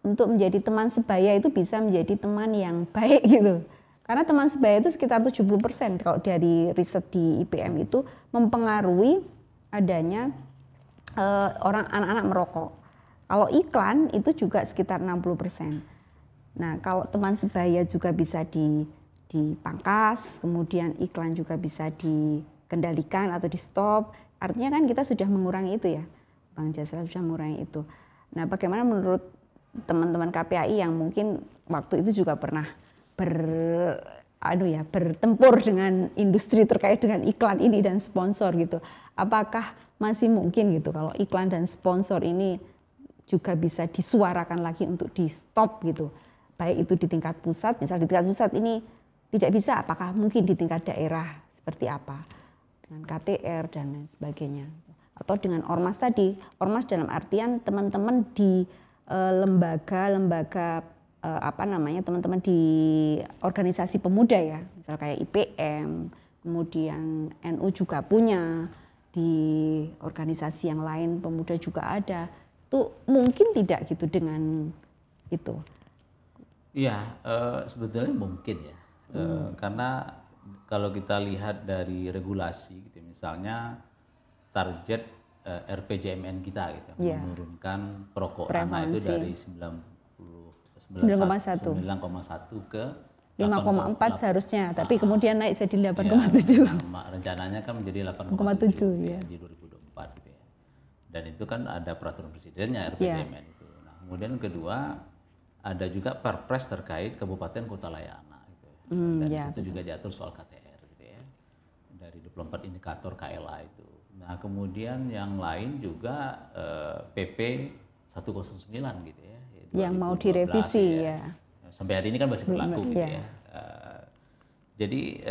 untuk menjadi teman sebaya itu bisa menjadi teman yang baik gitu. Karena teman sebaya itu sekitar 70% kalau dari riset di IPM itu mempengaruhi adanya anak-anak merokok. Kalau iklan itu juga sekitar 60%. Nah, kalau teman sebaya juga bisa dipangkas, kemudian iklan juga bisa dikendalikan atau di stop. Artinya kan kita sudah mengurangi itu ya. Bang Jasra sudah mengurangi itu. Nah, bagaimana menurut teman-teman KPAI yang mungkin waktu itu juga pernah bertempur dengan industri terkait dengan iklan ini dan sponsor gitu. Apakah masih mungkin gitu kalau iklan dan sponsor ini juga bisa disuarakan lagi untuk di stop gitu. Baik itu di tingkat pusat, misal di tingkat pusat ini tidak bisa, apakah mungkin di tingkat daerah seperti apa? Dengan KTR dan lain sebagainya. Atau dengan ormas tadi, ormas dalam artian teman-teman di lembaga teman-teman di organisasi pemuda ya, misal kayak IPM, kemudian NU juga punya, di organisasi yang lain pemuda juga ada, tuh mungkin tidak gitu dengan itu? Iya, sebetulnya mungkin ya, karena kalau kita lihat dari regulasi, gitu, misalnya target RPJMN kita gitu, menurunkan perokok anak itu dari 9,1 ke 5,4 seharusnya, tapi kemudian naik jadi 8,7. Rencananya kan menjadi 8,7 ya, di 2024 gitu ya. Dan itu kan ada peraturan presidennya RPJMN itu. Nah, kemudian kedua ada juga perpres terkait kabupaten kota layak anak gitu ya. Dan itu juga diatur soal KTR gitu ya. Dari 24 indikator KLA itu. Nah, kemudian yang lain juga PP 109 gitu ya. Yang mau direvisi ya. Sampai hari ini kan masih berlaku gitu ya. Jadi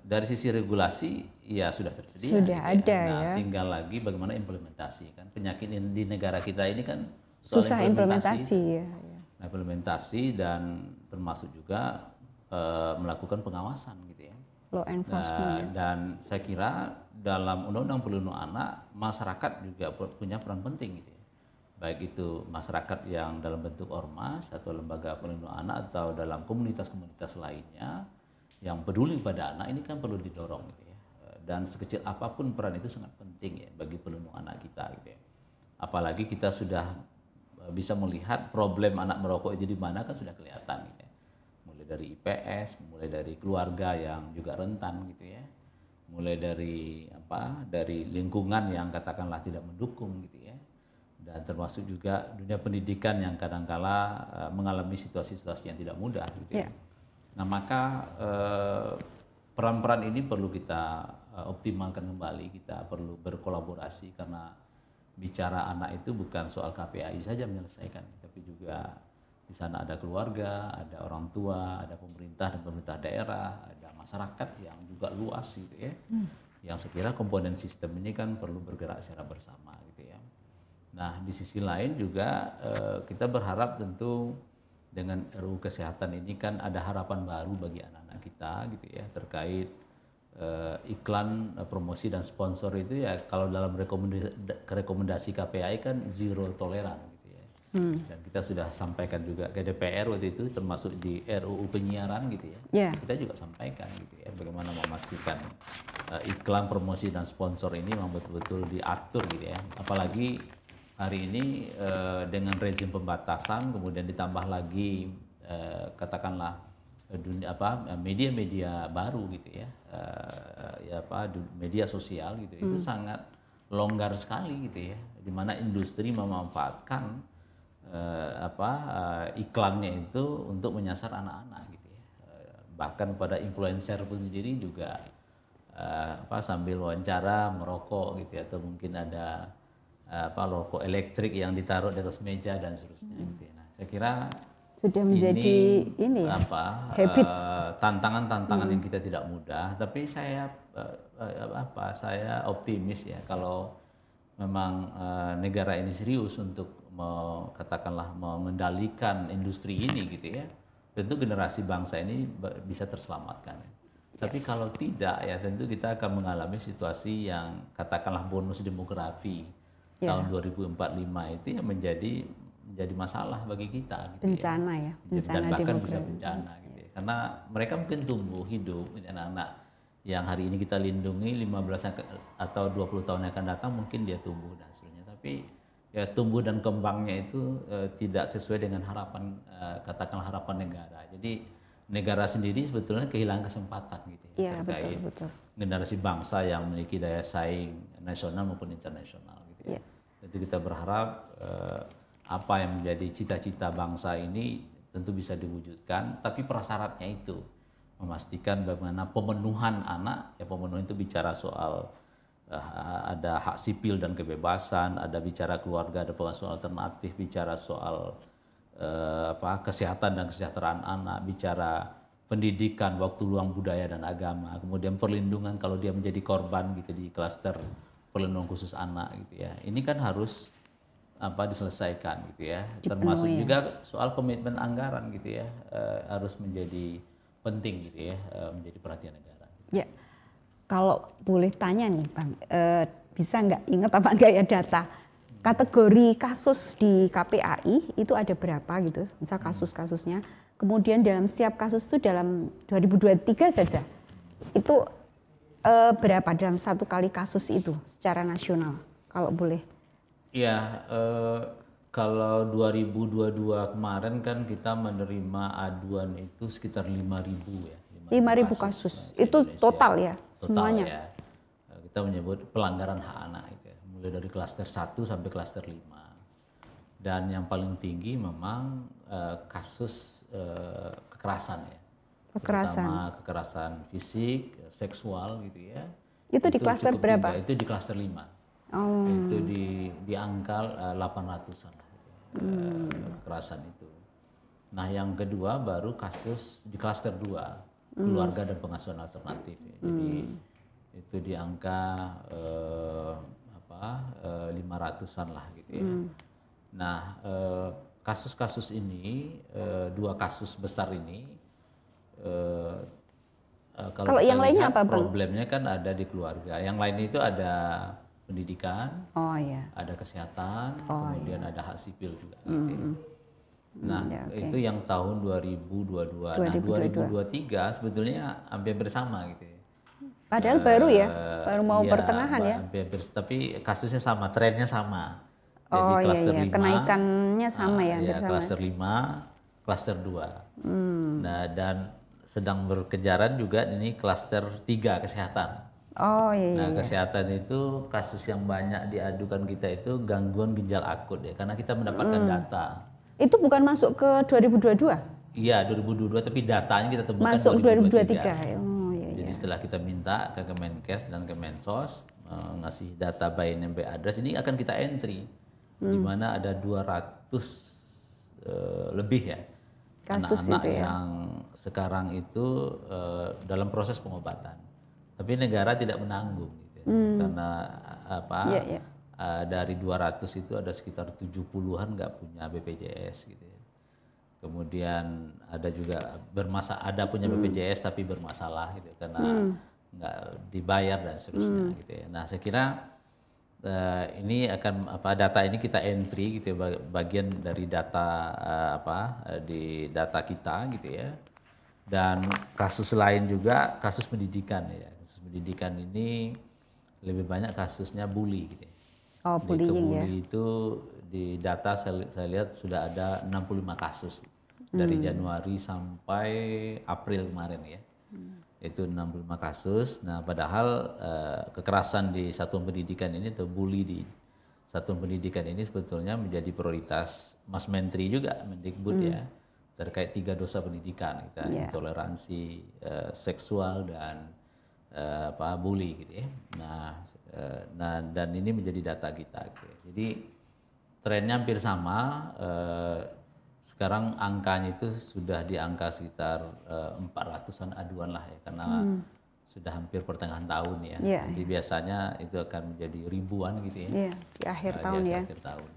dari sisi regulasi ya sudah tersedia. Sudah gitu ada ya. ya. Tinggal lagi bagaimana implementasi kan. Penyakit di negara kita ini kan susah implementasi ya. Nah, implementasi dan termasuk juga melakukan pengawasan gitu ya. Law enforcement. Dan saya kira dalam Undang-Undang Perlindungan Anak masyarakat juga punya peran penting gitu ya. Baik itu masyarakat yang dalam bentuk ormas atau lembaga perlindungan anak atau dalam komunitas-komunitas lainnya yang peduli pada anak ini kan perlu didorong gitu ya. Dan sekecil apapun peran itu sangat penting ya bagi perlindungan anak kita gitu ya. Apalagi kita sudah bisa melihat problem anak merokok itu di mana kan sudah kelihatan gitu ya. Mulai dari IPS, mulai dari keluarga yang juga rentan gitu ya. Mulai dari dari lingkungan yang katakanlah tidak mendukung gitu ya. Dan termasuk juga dunia pendidikan yang kadangkala mengalami situasi-situasi yang tidak mudah gitu ya. Nah, maka peran-peran ini perlu kita optimalkan kembali, kita perlu berkolaborasi karena bicara anak itu bukan soal KPAI saja menyelesaikan, tapi juga di sana ada keluarga, ada orang tua, ada pemerintah dan pemerintah daerah, ada masyarakat yang juga luas gitu ya. Yang sekira komponen sistem ini kan perlu bergerak secara bersama gitu ya. Nah, di sisi lain juga kita berharap tentu dengan RUU Kesehatan ini kan ada harapan baru bagi anak-anak kita gitu ya, terkait iklan, promosi dan sponsor itu ya kalau dalam rekomendasi KPAI kan zero toleran gitu ya. Dan kita sudah sampaikan juga ke DPR waktu itu termasuk di RUU penyiaran gitu ya. Kita juga sampaikan gitu ya bagaimana memastikan iklan, promosi dan sponsor ini memang betul-betul diatur gitu ya. Apalagi hari ini dengan rezim pembatasan kemudian ditambah lagi katakanlah media-media baru gitu ya, media sosial gitu itu sangat longgar sekali gitu ya, di mana industri memanfaatkan iklannya itu untuk menyasar anak-anak gitu ya, bahkan pada influencer pun sendiri juga sambil wawancara merokok gitu ya, atau mungkin ada rokok elektrik yang ditaruh di atas meja dan seterusnya gitu ya. Nah, saya kira sudah menjadi ini ya, habit. Tantangan-tantangan yang kita tidak mudah, tapi saya optimis ya kalau memang negara ini serius untuk katakanlah mengendalikan industri ini gitu ya, tentu generasi bangsa ini bisa terselamatkan. Tapi kalau tidak ya tentu kita akan mengalami situasi yang katakanlah bonus demografi tahun 2045 itu yang menjadi masalah bagi kita gitu bencana ya, bencana dan bahkan demografi. bisa bencana gitu ya. Karena mereka mungkin tumbuh hidup, anak-anak yang hari ini kita lindungi 15 atau 20 tahun yang akan datang mungkin dia tumbuh dan seterusnya, tapi ya tumbuh dan kembangnya itu tidak sesuai dengan harapan katakanlah harapan negara. Jadi negara sendiri sebetulnya kehilangan kesempatan gitu ya, terkait generasi bangsa yang memiliki daya saing nasional maupun internasional gitu ya. Jadi kita berharap apa yang menjadi cita-cita bangsa ini tentu bisa diwujudkan, tapi prasyaratnya itu memastikan bagaimana pemenuhan anak, ya pemenuhan itu bicara soal ada hak sipil dan kebebasan, ada bicara keluarga, ada pengasuhan alternatif, bicara soal kesehatan dan kesejahteraan anak, bicara pendidikan, waktu luang budaya dan agama, kemudian perlindungan kalau dia menjadi korban gitu di klaster perlindungan khusus anak gitu ya. Ini kan harus diselesaikan gitu ya, termasuk juga soal komitmen anggaran gitu ya, harus menjadi penting gitu ya, menjadi perhatian negara. Ya, kalau boleh tanya nih Bang, bisa nggak ingat apa nggak ya data kategori kasus di KPAI itu ada berapa gitu, misal kasus-kasusnya, kemudian dalam setiap kasus itu dalam 2023 saja itu berapa dalam satu kali kasus itu secara nasional kalau boleh? Iya, kalau 2022 kemarin kan kita menerima aduan itu sekitar 5.000 ya. 5.000 kasus. Itu total ya semuanya? Ya. Kita menyebut pelanggaran hak anak itu ya. Mulai dari klaster 1 sampai klaster 5. Dan yang paling tinggi memang kasus kekerasan ya. Terutama kekerasan fisik, seksual gitu ya. Itu di klaster berapa? Itu di klaster 5. Itu di angka 800-an kekerasan itu. Nah, yang kedua baru kasus di klaster 2, keluarga dan pengasuhan alternatif ya. Jadi itu di angka 500-an lah gitu ya. Nah, kasus-kasus ini, 2 kasus besar ini kalau yang lainnya apa, Bang? Problemnya kan ada di keluarga. Yang lain itu ada pendidikan, ada kesehatan, kemudian ada hak sipil juga. Gitu. Nah, itu yang tahun 2022. Nah, 2023 sebetulnya hampir bersama gitu. Padahal baru ya, baru mau pertengahan ya. Tapi kasusnya sama, trennya sama. Jadi Oh iya klaster iya, 5, kenaikannya sama ya, hampir ya sama. klaster 5, klaster 2. Nah, dan sedang berkejaran juga ini klaster 3 kesehatan. Oh iya iya Nah, iya. kesehatan itu kasus yang banyak diadukan kita itu gangguan ginjal akut ya, karena kita mendapatkan data. Itu bukan masuk ke 2022? Iya, 2022, tapi datanya kita temukan Masuk 2023. 2023. Oh iya Jadi iya. setelah kita minta ke Kemenkes dan Kemensos ngasih data by name by address, ini akan kita entry, di mana ada 200 lebih ya Kasus anak-anak itu ya. yang sekarang itu dalam proses pengobatan. Tapi negara tidak menanggung gitu ya. Karena apa? Iya iya. Dari 200 itu ada sekitar 70-an nggak punya BPJS gitu ya. Kemudian ada juga ada punya BPJS tapi bermasalah gitu karena nggak dibayar dan seterusnya gitu ya. Nah, saya kira ini akan data ini kita entry gitu ya, bagian dari data di data kita gitu ya. Dan kasus lain juga kasus pendidikan ya. Kasus pendidikan ini lebih banyak kasusnya bully gitu ya. Oh, Di bullying ya. Kebuli itu di data saya lihat sudah ada 65 kasus dari Januari sampai April kemarin ya. Itu 65 kasus. Nah, padahal kekerasan di satuan pendidikan ini atau bully di satuan pendidikan ini sebetulnya menjadi prioritas Mas Menteri juga, Mendikbud ya, terkait 3 dosa pendidikan, kita intoleransi seksual dan bully gitu ya. Nah, dan ini menjadi data kita. Gitu ya. Jadi trennya hampir sama. Sekarang angkanya itu sudah di angka sekitar 400-an aduan lah ya, karena sudah hampir pertengahan tahun ya. Iya, Jadi biasanya itu akan menjadi ribuan gitu ya. Iya, di akhir tahun di ya. akhir tahun.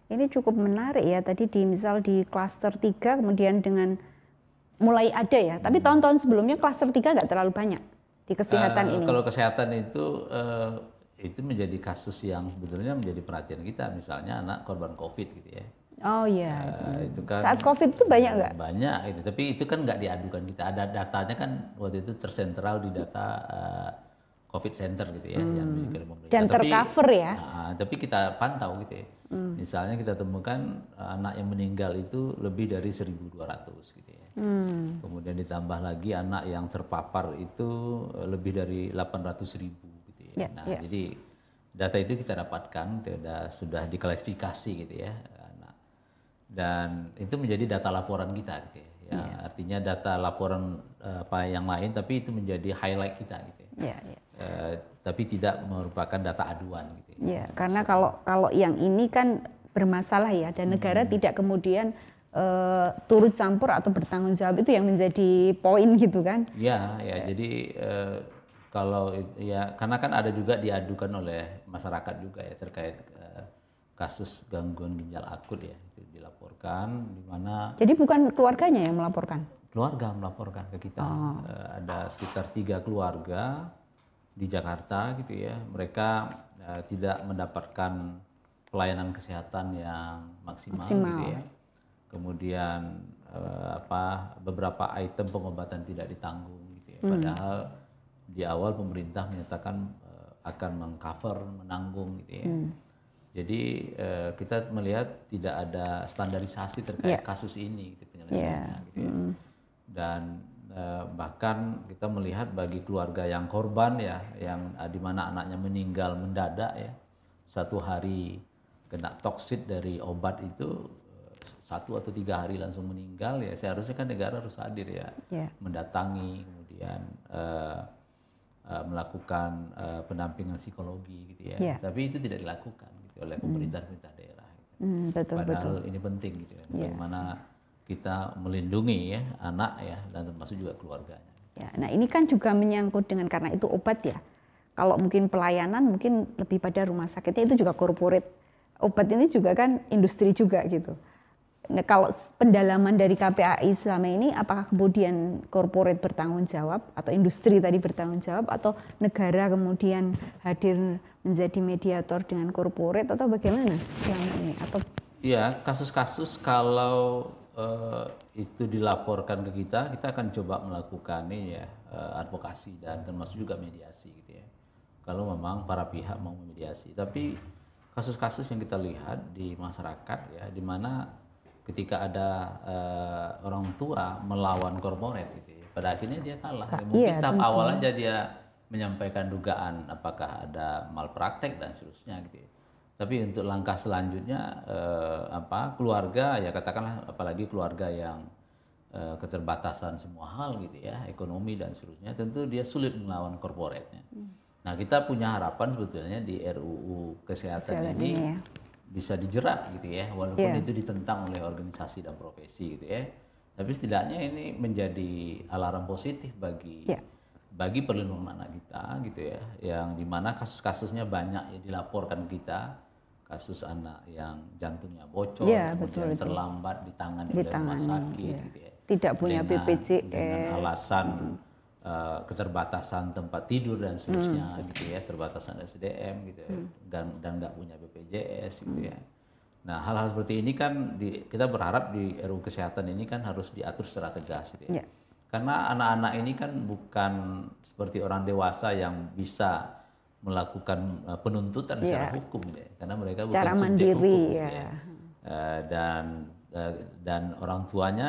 Ini cukup menarik ya. Tadi misal di klaster 3 kemudian dengan mulai ada ya. Tapi tahun-tahun sebelumnya klaster 3 nggak terlalu banyak di kesehatan ini. Kalau kesehatan itu menjadi kasus yang sebetulnya menjadi perhatian kita, misalnya anak korban COVID gitu ya. Oh iya. Itu kan Saat COVID itu banyak nggak? Banyak gitu, tapi itu kan nggak diadukan kita. Ada datanya kan waktu itu tersentral di data COVID Center gitu ya, yang dimiliki oleh pemerintah. Dan tercover ya? Tapi kita pantau gitu ya. Misalnya kita temukan anak yang meninggal itu lebih dari 1.200 gitu ya. Kemudian ditambah lagi anak yang terpapar itu lebih dari 800.000 gitu ya. Jadi data itu kita dapatkan, sudah diklasifikasi gitu ya. Dan itu menjadi data laporan kita gitu ya. Artinya data laporan yang lain, tapi itu menjadi highlight kita gitu ya. Tapi tidak merupakan data aduan gitu ya. Karena kalau yang ini kan bermasalah ya, dan negara tidak kemudian turut campur atau bertanggung jawab, itu yang menjadi poin gitu kan. Jadi kalau ya, karena kan ada juga diadukan oleh masyarakat juga ya terkait kasus gangguan ginjal akut ya, itu dilaporkan di mana. Jadi bukan keluarganya yang melaporkan? Keluarga melaporkan ke kita. Ada sekitar 3 keluarga di Jakarta gitu ya. Mereka tidak mendapatkan pelayanan kesehatan yang maksimal. Gitu ya. Kemudian beberapa item pengobatan tidak ditanggung gitu ya. Padahal di awal pemerintah menyatakan akan mengcover, menanggung gitu ya. Jadi kita melihat tidak ada standarisasi terkait kasus ini gitu, penyelesaiannya gitu ya. Dan bahkan kita melihat bagi keluarga yang korban ya, yang di mana anaknya meninggal mendadak ya, 1 hari kena toksit dari obat itu 1 atau 3 hari langsung meninggal ya, seharusnya kan negara harus hadir ya, mendatangi, kemudian melakukan pendampingan psikologi gitu ya. Tapi itu tidak dilakukan gitu oleh pemerintah daerah. Gitu. Padahal ini penting gitu ya, bagaimana kita melindungi ya anak ya, dan termasuk juga keluarganya. Nah ini kan juga menyangkut dengan, karena itu obat ya. Kalau mungkin pelayanan mungkin lebih pada rumah sakitnya, itu juga corporate. Obat ini juga kan industri juga gitu. Nah, kalau pendalaman dari KPAI selama ini, apakah kemudian corporate bertanggung jawab atau industri tadi bertanggung jawab, atau negara kemudian hadir menjadi mediator dengan corporate, atau bagaimana selama ini? Atau kasus-kasus kalau itu dilaporkan ke kita akan coba melakukan advokasi dan termasuk juga mediasi gitu ya. Kalau memang para pihak mau memediasi, tapi kasus-kasus yang kita lihat di masyarakat ya, di mana ketika ada orang tua melawan korporat gitu ya, pada akhirnya dia kalah. Mungkin tahap awal aja dia menyampaikan dugaan apakah ada malpraktek dan seterusnya gitu ya. Tapi untuk langkah selanjutnya keluarga ya, katakanlah apalagi keluarga yang keterbatasan semua hal gitu ya, ekonomi dan seterusnya, tentu dia sulit melawan korporatnya. Nah, kita punya harapan sebetulnya di RUU Kesehatan ini ya, bisa dijerat gitu ya, walaupun itu ditentang oleh organisasi dan profesi gitu ya. Tapi setidaknya ini menjadi alarm positif bagi perlindungan anak kita gitu ya, yang dimana kasus-kasusnya banyak ya dilaporkan kita, kasus anak yang jantungnya bocor, kemudian terlambat ditangani oleh rumah sakit gitu ya. Tidak punya BPJS dengan alasan keterbatasan tempat tidur dan seterusnya gitu ya, terbatasan SDM gitu ya, dan nggak punya BPJS gitu ya. Nah, hal-hal seperti ini kan kita berharap di RUU Kesehatan ini kan harus diatur secara tegas gitu ya. Karena anak-anak ini kan bukan seperti orang dewasa yang bisa melakukan penuntutan secara hukum gitu ya, karena mereka secara bukan subjek mandiri hukum gitu ya. Dan orang tuanya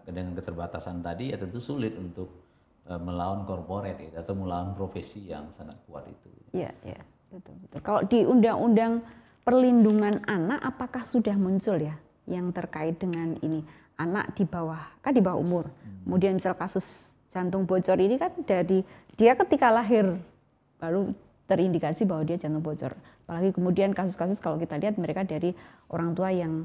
dengan keterbatasan tadi ya tentu sulit untuk melawan korporat gitu, atau melawan profesi yang sangat kuat itu. Iya, iya, betul. Kalau di Undang-Undang Perlindungan Anak, apakah sudah muncul ya yang terkait dengan ini, anak di bawah umur, kemudian misal kasus jantung bocor ini kan dari dia ketika lahir baru terindikasi bahwa dia jantung bocor. Apalagi kemudian kasus-kasus kalau kita lihat mereka dari orang tua yang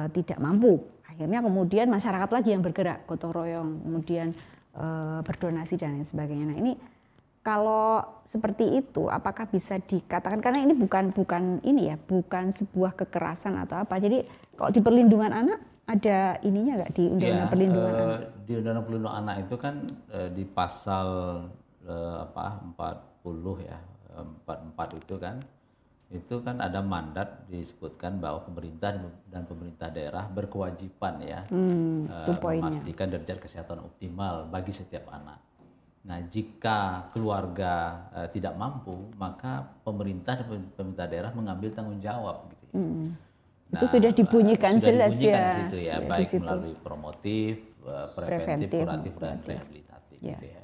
tidak mampu, akhirnya kemudian masyarakat lagi yang bergerak gotong royong, kemudian berdonasi dan lain sebagainya. Nah, ini kalau seperti itu apakah bisa dikatakan, karena ini bukan ini ya, bukan sebuah kekerasan atau apa. Jadi kalau di perlindungan anak ada ininya nggak di Undang-Undang Perlindungan Anak? Di Undang-Undang Perlindungan Anak itu kan di pasal 40 ya, 44 itu kan ada mandat disebutkan bahwa pemerintah dan pemerintah daerah berkewajiban ya memastikan derajat kesehatan optimal bagi setiap anak. Nah, jika keluarga tidak mampu, maka pemerintah dan pemerintah daerah mengambil tanggung jawab gitu ya. Itu sudah dibunyikan jelas di ya. situ ya, baik melalui promotif, preventif, kuratif dan rehabilitatif gitu ya.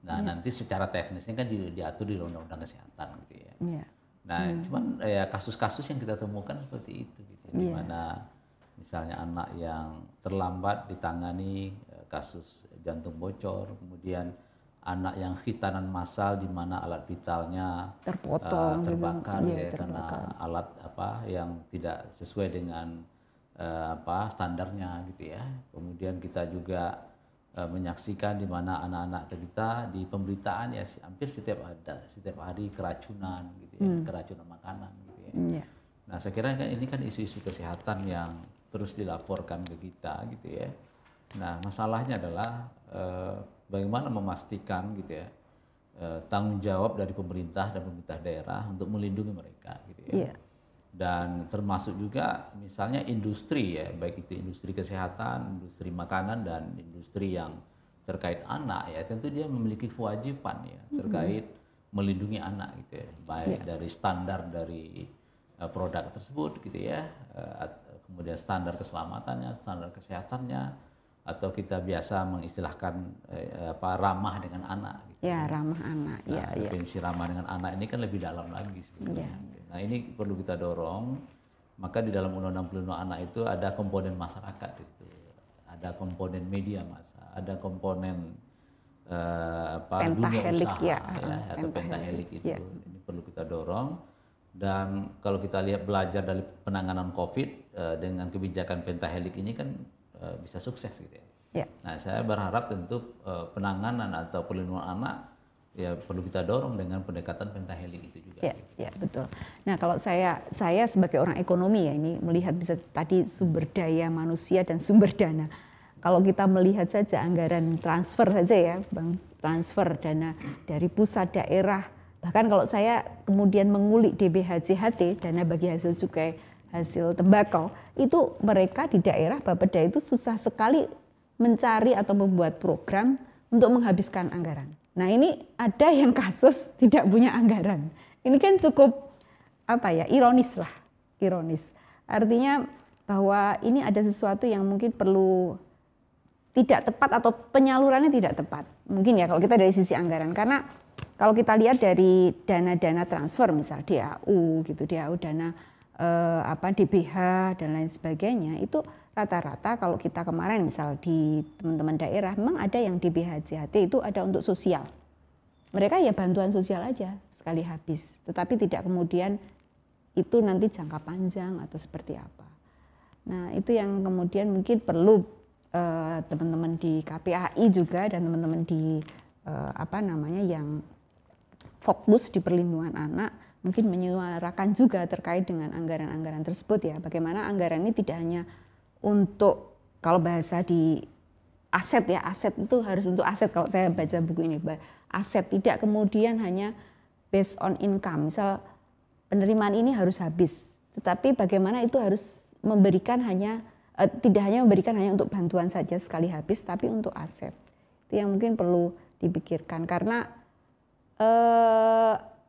Nah, nanti secara teknisnya kan diatur di Undang-Undang Kesehatan gitu ya. Nah, cuman ya kasus-kasus yang kita temukan seperti itu gitu, di mana misalnya anak yang terlambat ditangani kasus jantung bocor, kemudian anak yang khitanan massal di mana alat vitalnya terpotong, terbakar ya, karena alat yang tidak sesuai dengan standarnya gitu ya. Kemudian kita juga menyaksikan di mana anak-anak kita di pemberitaan ya hampir setiap hari keracunan gitu ya, keracunan makanan gitu ya. Nah, saya kira kan ini kan isu-isu kesehatan yang terus dilaporkan ke kita gitu ya. Nah, masalahnya adalah bagaimana memastikan gitu ya tanggung jawab dari pemerintah dan pemerintah daerah untuk melindungi mereka gitu ya. Dan termasuk juga misalnya industri ya, baik itu industri kesehatan, industri makanan, dan industri yang terkait anak ya, tentu dia memiliki kewajiban ya terkait melindungi anak gitu ya, baik dari standar dari produk tersebut gitu ya, kemudian standar keselamatannya, standar kesehatannya, atau kita biasa mengistilahkan ramah dengan anak gitu. Ya, ramah anak. Nah, definisi ramah dengan anak ini kan lebih dalam lagi sebetulnya. Nah, ini perlu kita dorong. Maka di dalam Undang-Undang Perlindungan Anak itu ada komponen masyarakat di situ, ada komponen media massa, ada komponen dunia usaha atau pentahelik itu. Ini perlu kita dorong. Dan kalau kita lihat belajar dari penanganan COVID dengan kebijakan pentahelik ini kan bisa sukses gitu ya. Nah, saya berharap tentu penanganan atau perlindungan anak ya perlu kita dorong dengan pendekatan pentahelik itu juga. Ya, betul. Nah, kalau saya sebagai orang ekonomi ya, ini melihat bisa tadi sumber daya manusia dan sumber dana. Kalau kita melihat saja anggaran transfer saja ya, Bang, transfer dana dari pusat daerah. Bahkan kalau saya kemudian mengulik DBHJHT, dana bagi hasil cukai hasil tembakau, itu mereka di daerah Bapeda itu susah sekali mencari atau membuat program untuk menghabiskan anggaran. Nah, ini ada yang kasus tidak punya anggaran. Ini kan cukup apa ya, ironis lah, ironis. Artinya bahwa ini ada sesuatu yang mungkin perlu tidak tepat atau penyalurannya tidak tepat. Mungkin ya kalau kita dari sisi anggaran, karena kalau kita lihat dari dana-dana transfer misal DAU gitu, DAU dana DBH dan lain sebagainya, itu rata-rata kalau kita kemarin misal di teman-teman daerah memang ada yang DBH JHT itu ada untuk sosial. Mereka ya bantuan sosial aja sekali habis, tetapi tidak kemudian itu nanti jangka panjang atau seperti apa. Nah, itu yang kemudian mungkin perlu teman-teman di KPAI juga dan teman-teman di yang fokus di perlindungan anak mungkin menyuarakan juga terkait dengan anggaran-anggaran tersebut ya. Bagaimana anggaran ini tidak hanya untuk, kalau bahasa di aset ya, aset itu harus untuk aset kalau saya baca buku ini, aset tidak kemudian hanya based on income. Misal penerimaan ini harus habis, tetapi bagaimana itu harus memberikan tidak hanya memberikan hanya untuk bantuan saja sekali habis, tapi untuk aset. Itu yang mungkin perlu dipikirkan karena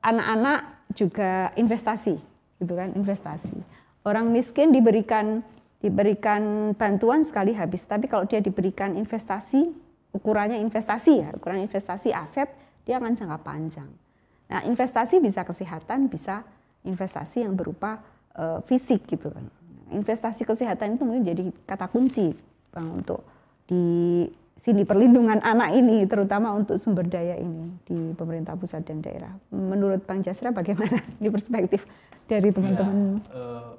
anak-anak juga investasi, gitu kan, investasi. Orang miskin diberikan bantuan sekali habis, tapi kalau dia diberikan investasi, ukuran investasi aset, dia akan jangka panjang. Nah, investasi bisa kesehatan, bisa investasi yang berupa fisik gitu kan. Investasi kesehatan itu mungkin jadi kata kunci Bang untuk di sini perlindungan anak ini, terutama untuk sumber daya ini di pemerintah pusat dan daerah. Menurut Bang Jasra bagaimana di perspektif dari teman-teman? Ya,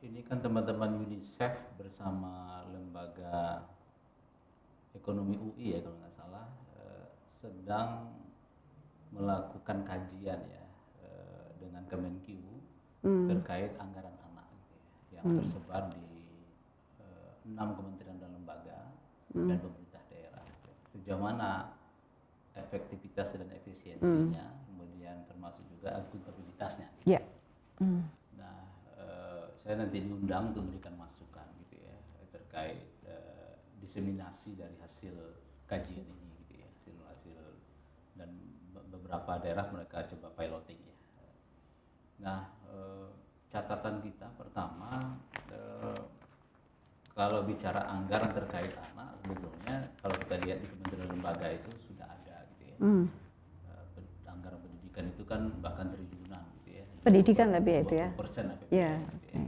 ini kan teman-teman UNICEF bersama lembaga ekonomi UI ya kalau nggak salah sedang melakukan kajian ya dengan Kemenq terkait anggaran anak gitu ya, yang tersebar di 6 kementerian dan lembaga dan pemerintah daerah. Sejauh mana efektivitas dan efisiensinya, kemudian termasuk juga akuntabilitasnya. Yeah. Nah, saya nanti diundang untuk memberikan masukan gitu ya terkait diseminasi dari hasil kajian ini gitu ya, hasil dan beberapa daerah mereka coba piloting ya. Nah, catatan kita pertama, kalau bicara anggaran terkait anak, sebetulnya kalau kita lihat di kementerian lembaga itu sudah ada gitu ya. Anggaran pendidikan itu kan bahkan triliunan gitu ya. Pendidikan tapi ya itu ya. 20% APBN Yeah, gitu ya.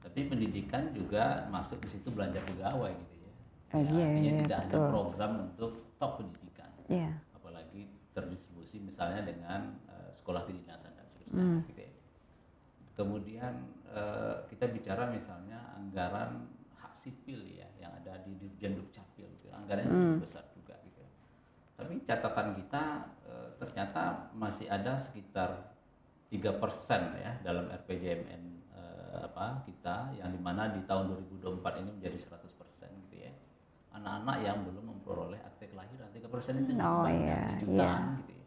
Tapi pendidikan juga masuk di situ belanja pegawai gitu ya. Artinya tidak hanya program untuk top pendidikan. Yeah. Apalagi terdistribusi misalnya dengan sekolah kedinasan dan seterusnya gitu ya. Kemudian kita bicara misalnya anggaran hak sipil ya yang ada di Dirjen Dukcapil gitu. Anggarannya besar juga gitu. Tapi catatan kita ternyata masih ada sekitar 3% ya dalam RPJMN kita yang dimana di tahun 2024 ini menjadi 100% gitu ya. Anak-anak yang belum memperoleh akte kelahiran 3% itu banyak jutaan gitu ya.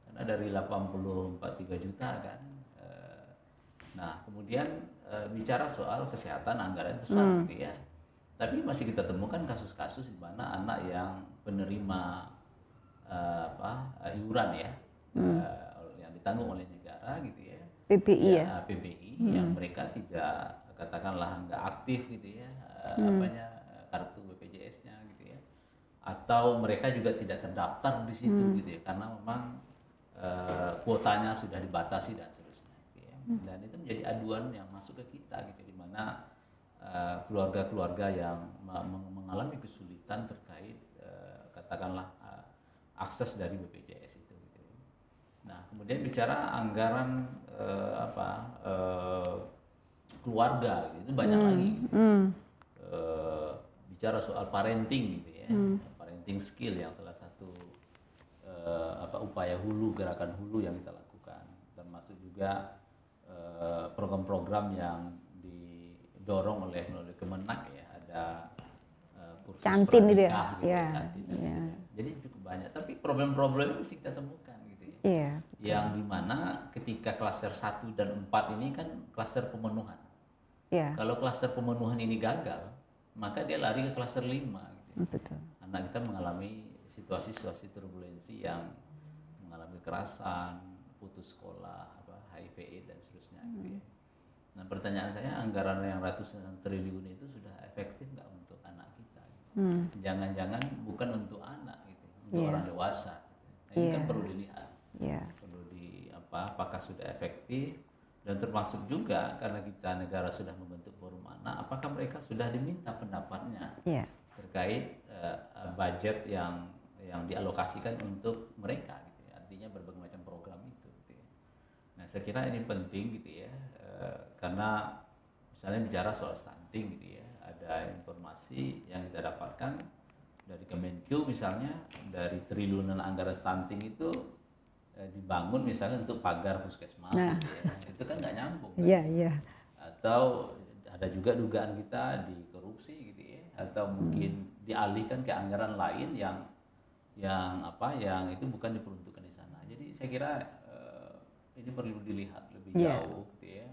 Karena dari 83 juta kan. Nah, kemudian bicara soal kesehatan anggaran besar gitu ya. Tapi masih kita temukan kasus-kasus di mana anak yang penerima iuran ya yang ditanggung oleh negara gitu ya. PBI ya. PBI yang mereka tidak katakanlah nggak aktif gitu ya kartu BPJS-nya gitu ya. Atau mereka juga tidak terdaftar di situ gitu ya karena memang kuotanya sudah dibatasi dan seterusnya gitu ya. Dan itu menjadi aduan yang masuk ke kita gitu di mana keluarga-keluarga yang mengalami kesulitan terkait katakanlah akses dari BPJS itu gitu. Nah, kemudian bicara anggaran keluarga gitu, itu banyak lagi gitu. Bicara soal parenting gitu ya. Parenting skill yang salah satu upaya hulu, gerakan hulu yang kita lakukan, termasuk juga program-program yang didorong oleh Kemenak ya, ada kursus Cantin itu ya. gitu, Ya. Cantin ya. Jadi cukup banyak, tapi problem-problem mesti kita temukan gitu ya. Iya. Yang dimana ketika klaster 1 dan 4 ini kan klaster pemenuhan. Iya. Kalau klaster pemenuhan ini gagal, maka dia lari ke klaster 5 gitu. Betul. Anak kita mengalami situasi-situasi turbulensi yang mengalami kekerasan, putus sekolah, HIV/AIDS dan seterusnya. Gitu ya. Nah pertanyaan saya, anggaran yang ratusan triliun itu sudah efektif nggak untuk anak kita? Jangan-jangan bukan untuk anak gitu, untuk orang dewasa. Nah, ini kan perlu dilihat, perlu apakah sudah efektif, dan termasuk juga karena kita negara sudah membentuk forum anak, apakah mereka sudah diminta pendapatnya terkait budget yang dialokasikan untuk mereka, gitu ya. Artinya berbagai macam program itu. Gitu ya. Nah saya kira ini penting gitu ya, karena misalnya bicara soal stunting gitu ya, ada informasi yang kita dapatkan dari Kemenkyu misalnya, dari triliunan anggaran stunting itu dibangun misalnya untuk pagar puskesmas, gitu ya. Itu kan nggak nyambung. Kan? Atau ada juga dugaan kita di korupsi gitu ya, atau mungkin dialihkan ke anggaran lain yang itu bukan diperuntukkan di sana. Jadi saya kira ini perlu dilihat lebih jauh gitu ya,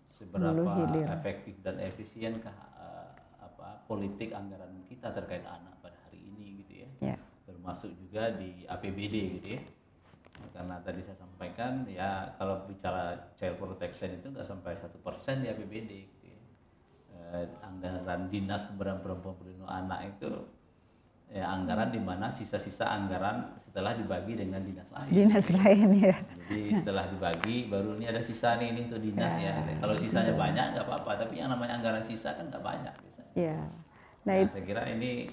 seberapa efektif dan efisienkah politik anggaran kita terkait anak pada hari ini gitu ya. Termasuk juga di APBD gitu ya. Karena tadi saya sampaikan ya, kalau bicara child protection itu nggak sampai 1% di APBD gitu ya. Anggaran dinas pemberdayaan perempuan perlindungan anak itu ya anggaran di mana sisa-sisa anggaran setelah dibagi dengan dinas lain. Ya. Jadi setelah dibagi baru ini ada sisa nih, ini untuk dinas ya. Kalau sisanya banyak nggak apa-apa, tapi yang namanya anggaran sisa kan nggak banyak biasanya. Nah saya kira ini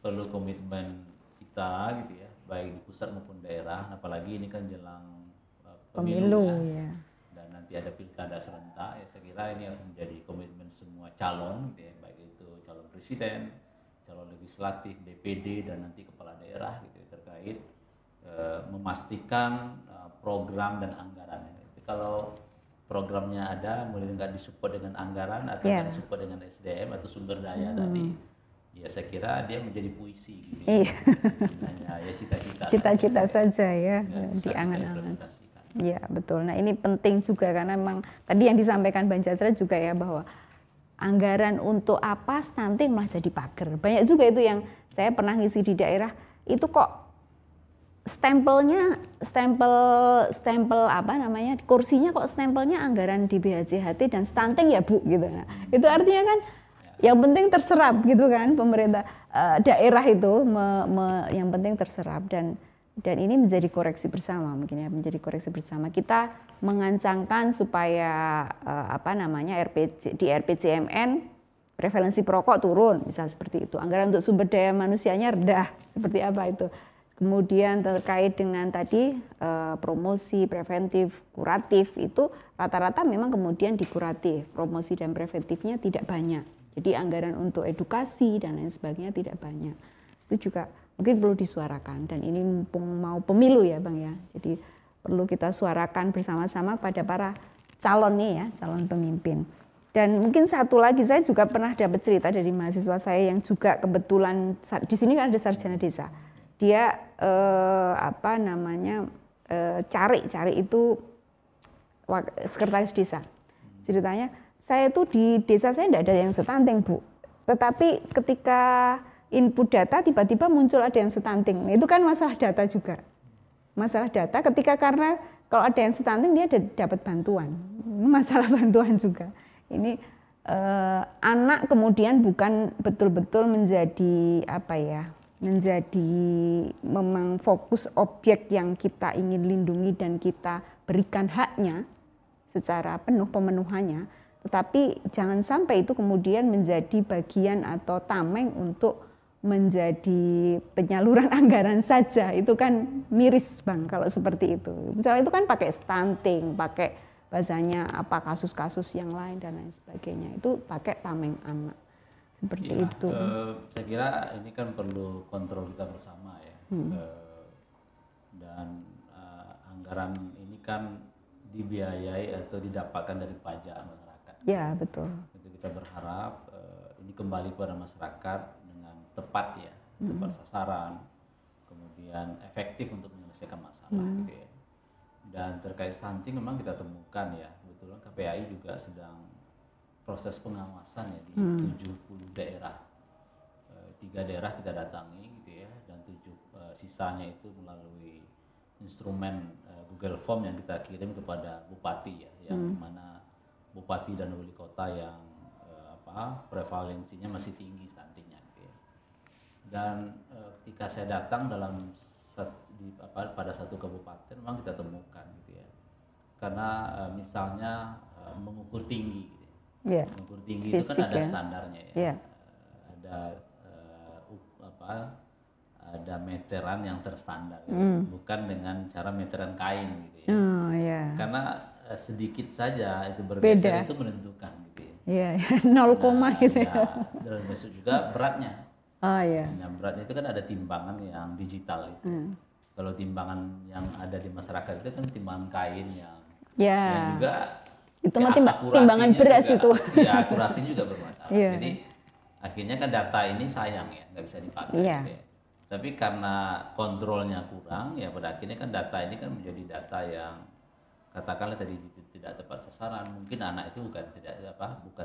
perlu komitmen kita gitu ya, baik di pusat maupun daerah, apalagi ini kan jelang pemilu ya. Dan nanti ada pilkada serentak ya, saya kira ini harus menjadi komitmen semua calon gitu ya, baik itu calon presiden, calon legislatif, DPD, dan nanti kepala daerah gitu ya, terkait memastikan program dan anggaran. Kalau programnya ada, mulai nggak disupport dengan anggaran atau nggak disupport dengan SDM atau sumber daya tadi, ya saya kira dia menjadi puisi gitu ya. Ya cita-cita saja ya, di angan-angan. Iya betul. Nah ini penting juga karena memang tadi yang disampaikan Bang Jatra juga ya, bahwa anggaran untuk apa stunting malah jadi pagar. Banyak juga itu yang saya pernah ngisi di daerah, itu kok stempel apa namanya, kursinya kok stempelnya anggaran di BHJHT dan stunting ya Bu gitu. Nah, itu artinya kan yang penting terserap gitu kan, pemerintah daerah itu yang penting terserap, dan ini menjadi koreksi bersama mungkin ya, menjadi koreksi bersama. Kita mengancangkan supaya di RPJMN prevalensi perokok turun, misal seperti itu. Anggaran untuk sumber daya manusianya rendah, seperti apa itu. Kemudian terkait dengan tadi promosi, preventif, kuratif, itu rata-rata memang kemudian di kuratif, promosi dan preventifnya tidak banyak. Jadi anggaran untuk edukasi dan lain sebagainya tidak banyak. Itu juga mungkin perlu disuarakan, dan ini mumpung mau pemilu ya Bang ya. Jadi perlu kita suarakan bersama-sama pada para calon nih ya, calon pemimpin. Dan mungkin satu lagi, saya juga pernah dapat cerita dari mahasiswa saya yang juga kebetulan di sini kan ada sarjana desa. Dia cari itu sekretaris desa. Ceritanya, saya tuh di desa saya tidak ada yang stunting Bu, tetapi ketika input data tiba-tiba muncul ada yang stunting. Nah, itu kan masalah data juga. Masalah data karena kalau ada yang stunting dia dapat bantuan. Masalah bantuan juga. Ini anak kemudian bukan betul-betul menjadi memang fokus objek yang kita ingin lindungi dan kita berikan haknya secara penuh pemenuhannya, tetapi jangan sampai itu kemudian menjadi bagian atau tameng untuk menjadi penyaluran anggaran saja. Itu kan miris Bang kalau seperti itu. Misalnya itu kan pakai stunting, pakai bahasanya kasus-kasus yang lain dan lain sebagainya, itu pakai tameng anak seperti itu. Saya kira ini kan perlu kontrol kita bersama ya. Dan anggaran ini kan dibiayai atau didapatkan dari pajak masyarakat. Ya betul. Itu kita berharap ini kembali kepada masyarakat dengan tepat ya, tepat sasaran, kemudian efektif untuk menyelesaikan masalah gitu ya. Dan terkait stunting memang kita temukan ya, kebetulan KPAI juga sedang proses pengawasan ya di 70 daerah. 3 daerah kita datangi gitu ya, dan 7 sisanya itu melalui instrumen Google Form yang kita kirim kepada bupati ya, yang mana bupati dan wali kota yang prevalensinya masih tinggi stuntingnya gitu ya. Dan ketika saya datang pada satu kabupaten memang kita temukan gitu ya. Karena misalnya mengukur tinggi gitu ya. Mengukur tinggi fisik, itu kan ada standarnya ya. Ada meteran yang terstandar ya. Bukan dengan cara meteran kain gitu ya. Karena sedikit saja itu bergeser itu menentukan gitu ya. 0, gitu ya. Dan besok juga beratnya. Nah, beratnya itu kan ada timbangan yang digital itu. Kalau timbangan yang ada di masyarakat itu kan timbangan kain yang juga itu timbangan beras juga, itu. Ya, akurasinya juga bermasalah. Jadi akhirnya kan data ini sayang ya, nggak bisa dipakai. Gitu ya. Tapi karena kontrolnya kurang, ya pada akhirnya kan data ini kan menjadi data yang katakanlah tadi tidak tepat sasaran. Mungkin anak itu bukan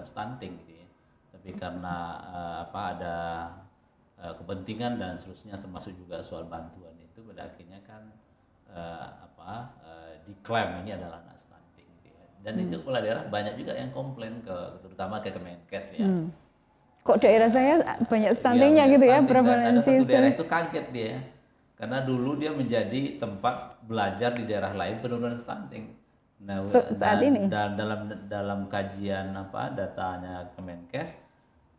stunting gitu ya. Tapi karena ada kepentingan dan seterusnya, termasuk juga soal bantuan itu, pada akhirnya kan diklaim ini adalah anak stunting gitu ya. Dan itu kepala daerah banyak juga yang komplain terutama ke Kemenkes ya. Kok daerah saya banyak stuntingnya gitu ya, prevalensi. Ada satu daerah itu kaget dia, karena dulu dia menjadi tempat belajar di daerah lain penurunan stunting. Nah, saat ini dalam kajian datanya Kemenkes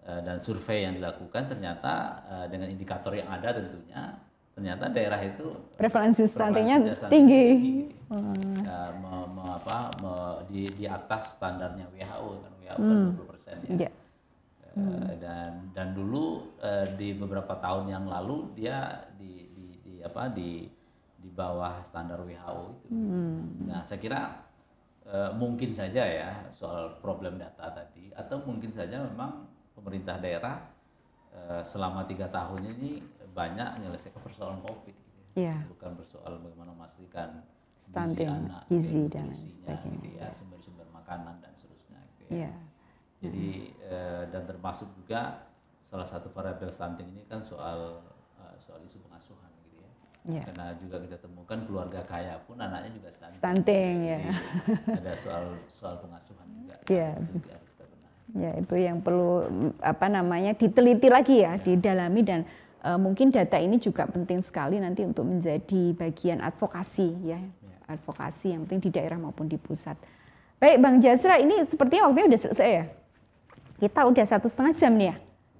dan survei yang dilakukan, ternyata dengan indikator yang ada tentunya, ternyata daerah itu prevalensi stuntingnya tinggi. Di atas standarnya WHO kan, WHO kan 20% ya. Dan dulu di beberapa tahun yang lalu dia di bawah standar WHO itu. Nah, saya kira mungkin saja ya soal problem data tadi, atau mungkin saja memang pemerintah daerah selama 3 tahun ini banyak menyelesaikan persoalan COVID gitu ya. Bukan persoalan bagaimana memastikan stunting, gizi dan sebagainya gitu ya, sumber-sumber makanan dan seterusnya gitu ya. Jadi dan termasuk juga salah satu variabel stunting ini kan soal isu pengasuhan gitu ya. Karena juga kita temukan keluarga kaya pun anaknya juga stunting ya. Ada soal pengasuhan juga. Itu yang perlu diteliti lagi ya, didalami, dan mungkin data ini juga penting sekali nanti untuk menjadi bagian advokasi ya. Advokasi yang penting di daerah maupun di pusat. Baik Bang Jasra, ini sepertinya waktunya udah selesai ya. Kita udah 1,5 jam nih ya.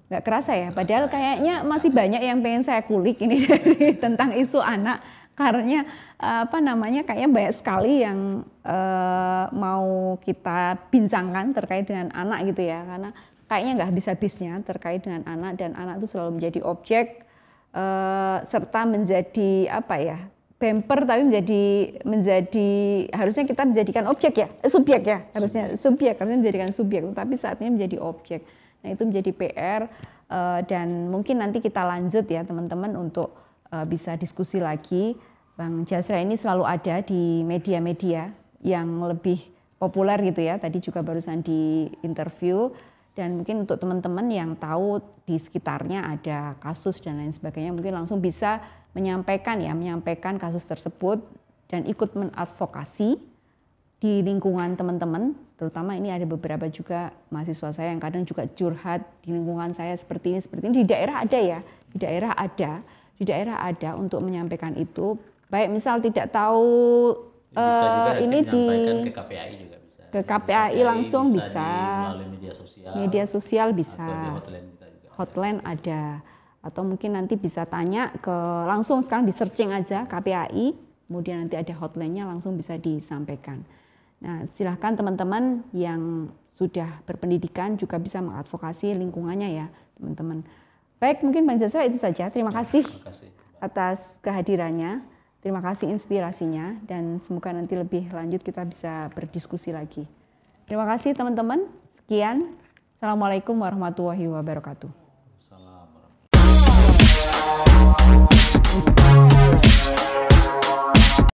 Nggak kerasa ya, padahal kayaknya masih banyak yang pengen saya kulik ini dari tentang isu anak. Karena kayaknya banyak sekali yang mau kita bincangkan terkait dengan anak gitu ya. Karena kayaknya nggak habis-habisnya terkait dengan anak, dan anak itu selalu menjadi objek serta menjadi bumper, tapi menjadi harusnya kita menjadikan objek ya, subjek ya, harusnya menjadikan subjek, tapi saat ini menjadi objek. Nah, itu menjadi PR, dan mungkin nanti kita lanjut ya teman-teman untuk bisa diskusi lagi. Bang Jasra ini selalu ada di media-media yang lebih populer gitu ya, tadi juga barusan di interview, dan mungkin untuk teman-teman yang tahu di sekitarnya ada kasus dan lain sebagainya, mungkin langsung bisa menyampaikan kasus tersebut dan ikut mengadvokasi di lingkungan teman-teman. Terutama ini ada beberapa juga mahasiswa saya yang kadang juga curhat di lingkungan saya seperti ini. Di daerah ada ya, di daerah ada untuk menyampaikan itu. Baik misal tidak tahu ini di ke KPAI juga bisa. Ke KPAI langsung bisa. Melalui media Media sosial bisa. Atau di hotline kita juga. Hotline ada. Atau mungkin nanti bisa tanya langsung sekarang di searching aja KPAI, kemudian nanti ada hotline-nya langsung bisa disampaikan. Nah, silahkan teman-teman yang sudah berpendidikan juga bisa mengadvokasi lingkungannya ya teman-teman. Baik, mungkin Bang Jasra itu saja. Terima kasih atas kehadirannya, terima kasih inspirasinya, dan semoga nanti lebih lanjut kita bisa berdiskusi lagi. Terima kasih teman-teman. Sekian. Assalamualaikum warahmatullahi wabarakatuh. Assalamualaikum.